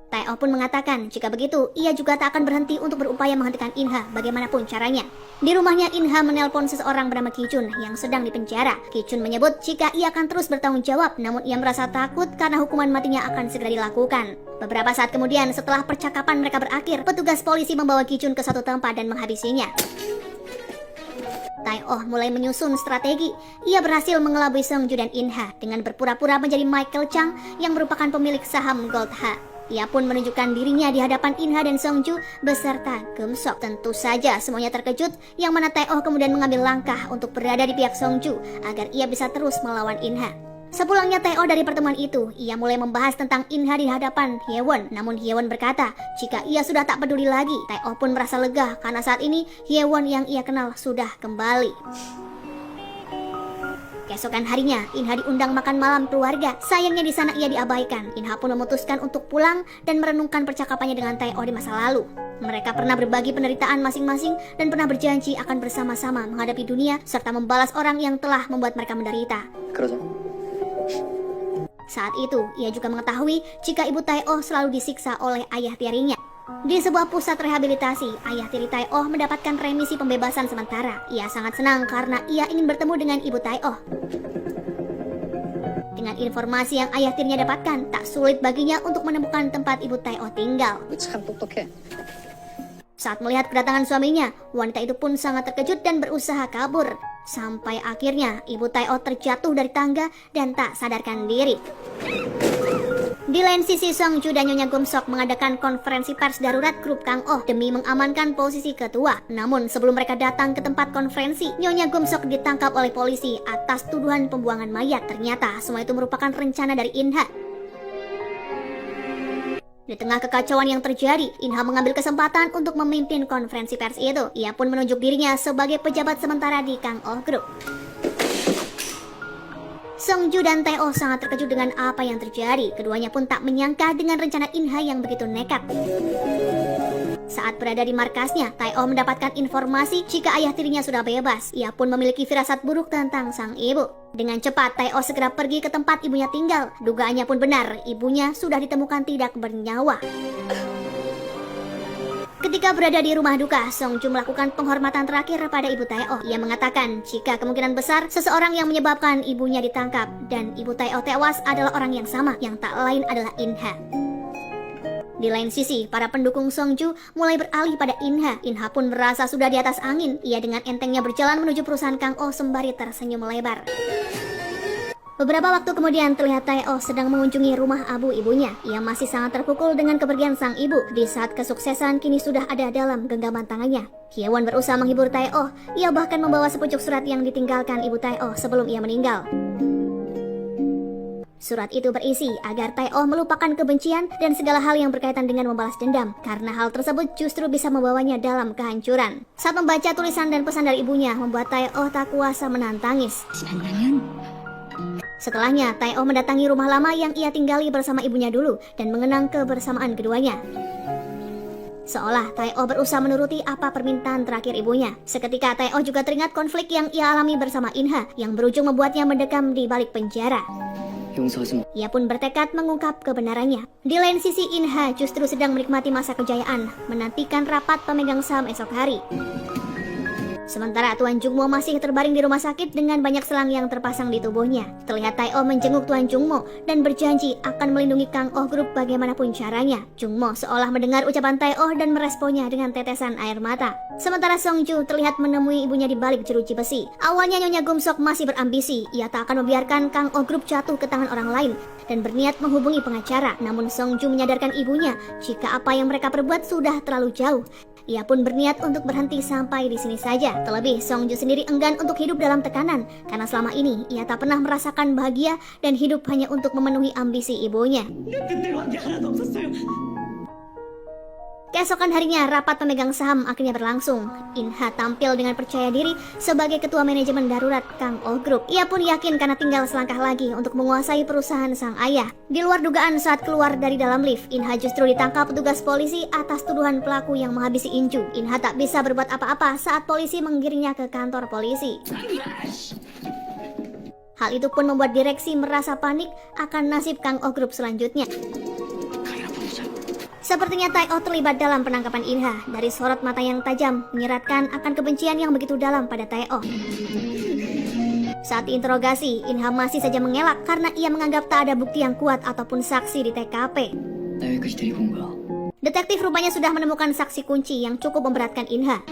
Tae-oh pun mengatakan jika begitu, ia juga tak akan berhenti untuk berupaya menghentikan Inha bagaimanapun caranya. Di rumahnya, Inha menelpon seseorang bernama Ki-chun yang sedang dipenjara. Ki-chun menyebut jika ia akan terus bertanggung jawab, namun ia merasa takut karena hukuman matinya akan segera dilakukan. Beberapa saat kemudian, setelah percakapan mereka berakhir, petugas polisi membawa Ki-chun ke suatu tempat dan menghabisinya. Tae-oh mulai menyusun strategi. Ia berhasil mengelabui Sungju dan Inha dengan berpura-pura menjadi Michael Chang yang merupakan pemilik saham Gold Ha. Ia pun menunjukkan dirinya di hadapan Inha dan Sungju beserta Gumsok. Tentu saja semuanya terkejut, yang mana Tae-oh kemudian mengambil langkah untuk berada di pihak Sungju agar ia bisa terus melawan Inha. Sepulangnya Tae-oh dari pertemuan itu, ia mulai membahas tentang Inha di hadapan Hyewon. Namun Hyewon berkata jika ia sudah tak peduli lagi. Tae-oh pun merasa lega karena saat ini Hyewon yang ia kenal sudah kembali. Keesokan harinya, Inha diundang makan malam keluarga. Sayangnya di sana ia diabaikan. Inha pun memutuskan untuk pulang dan merenungkan percakapannya dengan Tae-oh di masa lalu. Mereka pernah berbagi penderitaan masing-masing dan pernah berjanji akan bersama-sama menghadapi dunia serta membalas orang yang telah membuat mereka menderita. 그러자. Saat itu, ia juga mengetahui jika ibu Tae-oh selalu disiksa oleh ayah tirinya. Di sebuah pusat rehabilitasi, ayah tiri Tae-oh mendapatkan remisi pembebasan sementara. Ia sangat senang karena ia ingin bertemu dengan ibu Tae-oh. Dengan informasi yang ayah tirinya dapatkan, tak sulit baginya untuk menemukan tempat ibu Tae-oh tinggal. 참 똑똑해. Saat melihat kedatangan suaminya, wanita itu pun sangat terkejut dan berusaha kabur. Sampai akhirnya ibu Tae-oh terjatuh dari tangga dan tak sadarkan diri. Di lain sisi, Sungju dan Nyonya Gumsok mengadakan konferensi pers darurat grup Kang Oh demi mengamankan posisi ketua. Namun sebelum mereka datang ke tempat konferensi, Nyonya Gumsok ditangkap oleh polisi atas tuduhan pembuangan mayat. Ternyata semua itu merupakan rencana dari Inha. Di tengah kekacauan yang terjadi, Inha mengambil kesempatan untuk memimpin konferensi pers itu. Ia pun menunjuk dirinya sebagai pejabat sementara di Kang Oh Group. Sungju dan Tae-oh sangat terkejut dengan apa yang terjadi. Keduanya pun tak menyangka dengan rencana Inha yang begitu nekat. Saat berada di markasnya, Tae-oh mendapatkan informasi jika ayah tirinya sudah bebas. Ia pun memiliki firasat buruk tentang sang ibu. Dengan cepat, Tae-oh segera pergi ke tempat ibunya tinggal. Dugaannya pun benar, ibunya sudah ditemukan tidak bernyawa. Ketika berada di rumah duka, Sungju melakukan penghormatan terakhir pada ibu Tae-oh. Ia mengatakan jika kemungkinan besar seseorang yang menyebabkan ibunya ditangkap dan ibu Tae-oh tewas adalah orang yang sama, yang tak lain adalah Inha. Di lain sisi, para pendukung Sungju mulai beralih pada Inha. Inha pun merasa sudah di atas angin. Ia dengan entengnya berjalan menuju perusahaan Kang Oh sembari tersenyum lebar. Beberapa waktu kemudian terlihat Tae-oh sedang mengunjungi rumah abu ibunya. Ia masih sangat terpukul dengan kepergian sang ibu. Di saat kesuksesan kini sudah ada dalam genggaman tangannya. Hyewon berusaha menghibur Tae-oh. Ia bahkan membawa sepucuk surat yang ditinggalkan ibu Tae-oh sebelum ia meninggal. Surat itu berisi agar Tae-oh melupakan kebencian dan segala hal yang berkaitan dengan membalas dendam, karena hal tersebut justru bisa membawanya dalam kehancuran. Saat membaca tulisan dan pesan dari ibunya, membuat Tae-oh tak kuasa menahan tangis. Setelahnya, Tae-oh mendatangi rumah lama yang ia tinggali bersama ibunya dulu dan mengenang kebersamaan keduanya. Seolah Tae-oh berusaha menuruti apa permintaan terakhir ibunya. Seketika Tae-oh juga teringat konflik yang ia alami bersama In-ha yang berujung membuatnya mendekam di balik penjara. Ia pun bertekad mengungkap kebenarannya. Di lain sisi, In-ha justru sedang menikmati masa kejayaan, menantikan rapat pemegang saham esok hari. Sementara Tuan Jungmo masih terbaring di rumah sakit dengan banyak selang yang terpasang di tubuhnya. Terlihat Tae-oh menjenguk Tuan Jungmo dan berjanji akan melindungi Kang Oh Group bagaimanapun caranya. Jungmo seolah mendengar ucapan Tae-oh dan meresponnya dengan tetesan air mata. Sementara Songju terlihat menemui ibunya di balik jeruji besi. Awalnya Nyonya Gumsok masih berambisi, ia tak akan membiarkan Kang Oh Group jatuh ke tangan orang lain dan berniat menghubungi pengacara. Namun Songju menyadarkan ibunya jika apa yang mereka perbuat sudah terlalu jauh. Ia pun berniat untuk berhenti sampai di sini saja. Terlebih, Songju sendiri enggan untuk hidup dalam tekanan karena selama ini ia tak pernah merasakan bahagia dan hidup hanya untuk memenuhi ambisi ibunya. Keesokan harinya, rapat pemegang saham akhirnya berlangsung. In-ha tampil dengan percaya diri sebagai ketua manajemen darurat Kang Oh Group. Ia pun yakin karena tinggal selangkah lagi untuk menguasai perusahaan sang ayah. Di luar dugaan, saat keluar dari dalam lift, In-ha justru ditangkap petugas polisi atas tuduhan pelaku yang menghabisi Inju. In-ha tak bisa berbuat apa-apa saat polisi menggiringnya ke kantor polisi. Hal itu pun membuat direksi merasa panik akan nasib Kang Oh Group selanjutnya. Sepertinya Tae-oh terlibat dalam penangkapan In-ha. Dari sorot mata yang tajam menyeratkan akan kebencian yang begitu dalam pada Tae-oh. Saat diinterogasi, In-ha masih saja mengelak karena ia menganggap tak ada bukti yang kuat ataupun saksi di TKP. Detektif rupanya sudah menemukan saksi kunci yang cukup memberatkan In-ha.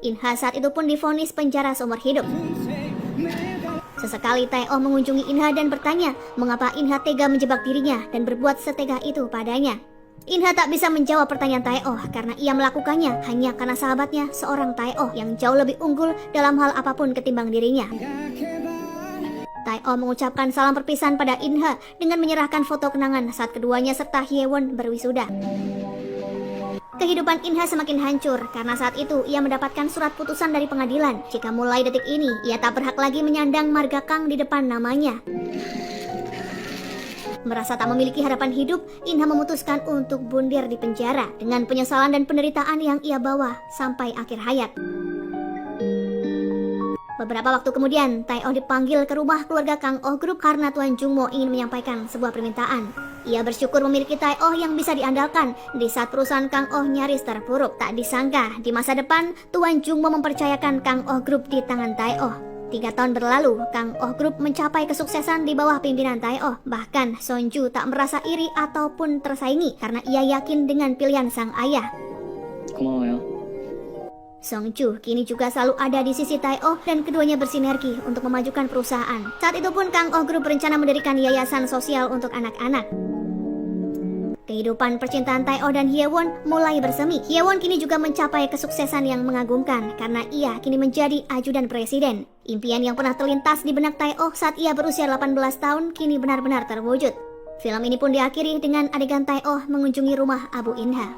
In-ha saat itu pun divonis penjara seumur hidup. Sesekali Tae-oh mengunjungi In-ha dan bertanya mengapa In-ha tega menjebak dirinya dan berbuat setega itu padanya. In-ha tak bisa menjawab pertanyaan Tae-oh karena ia melakukannya hanya karena sahabatnya seorang Tae-oh yang jauh lebih unggul dalam hal apapun ketimbang dirinya. Tae-oh mengucapkan salam perpisahan pada In-ha dengan menyerahkan foto kenangan saat keduanya serta Hyewon berwisuda. Kehidupan In-ha semakin hancur karena saat itu ia mendapatkan surat putusan dari pengadilan jika mulai detik ini ia tak berhak lagi menyandang marga Kang di depan namanya. Merasa tak memiliki harapan hidup, In-ha memutuskan untuk bundir di penjara dengan penyesalan dan penderitaan yang ia bawa sampai akhir hayat. Beberapa waktu kemudian, Tae-oh dipanggil ke rumah keluarga Kang Oh Group karena Tuan Jungmo ingin menyampaikan sebuah permintaan. Ia bersyukur memiliki Tae-oh yang bisa diandalkan di saat perusahaan Kang Oh nyaris terpuruk. Tak disangka, di masa depan, Tuan Jungmo mempercayakan Kang Oh Group di tangan Tae-oh. 3 tahun berlalu, Kang Oh Group mencapai kesuksesan di bawah pimpinan Tae-oh. Bahkan, Sonju tak merasa iri ataupun tersaingi karena ia yakin dengan pilihan sang ayah. Songju kini juga selalu ada di sisi Tae-oh dan keduanya bersinergi untuk memajukan perusahaan. Saat itu pun Kang Oh Group berencana mendirikan yayasan sosial untuk anak-anak. Kehidupan percintaan Tae-oh dan Hyewon mulai bersemi. Hyewon kini juga mencapai kesuksesan yang mengagumkan karena ia kini menjadi ajudan presiden. Impian yang pernah terlintas di benak Tae-oh saat ia berusia 18 tahun kini benar-benar terwujud. Film ini pun diakhiri dengan adegan Tae-oh mengunjungi rumah Abu In-ha.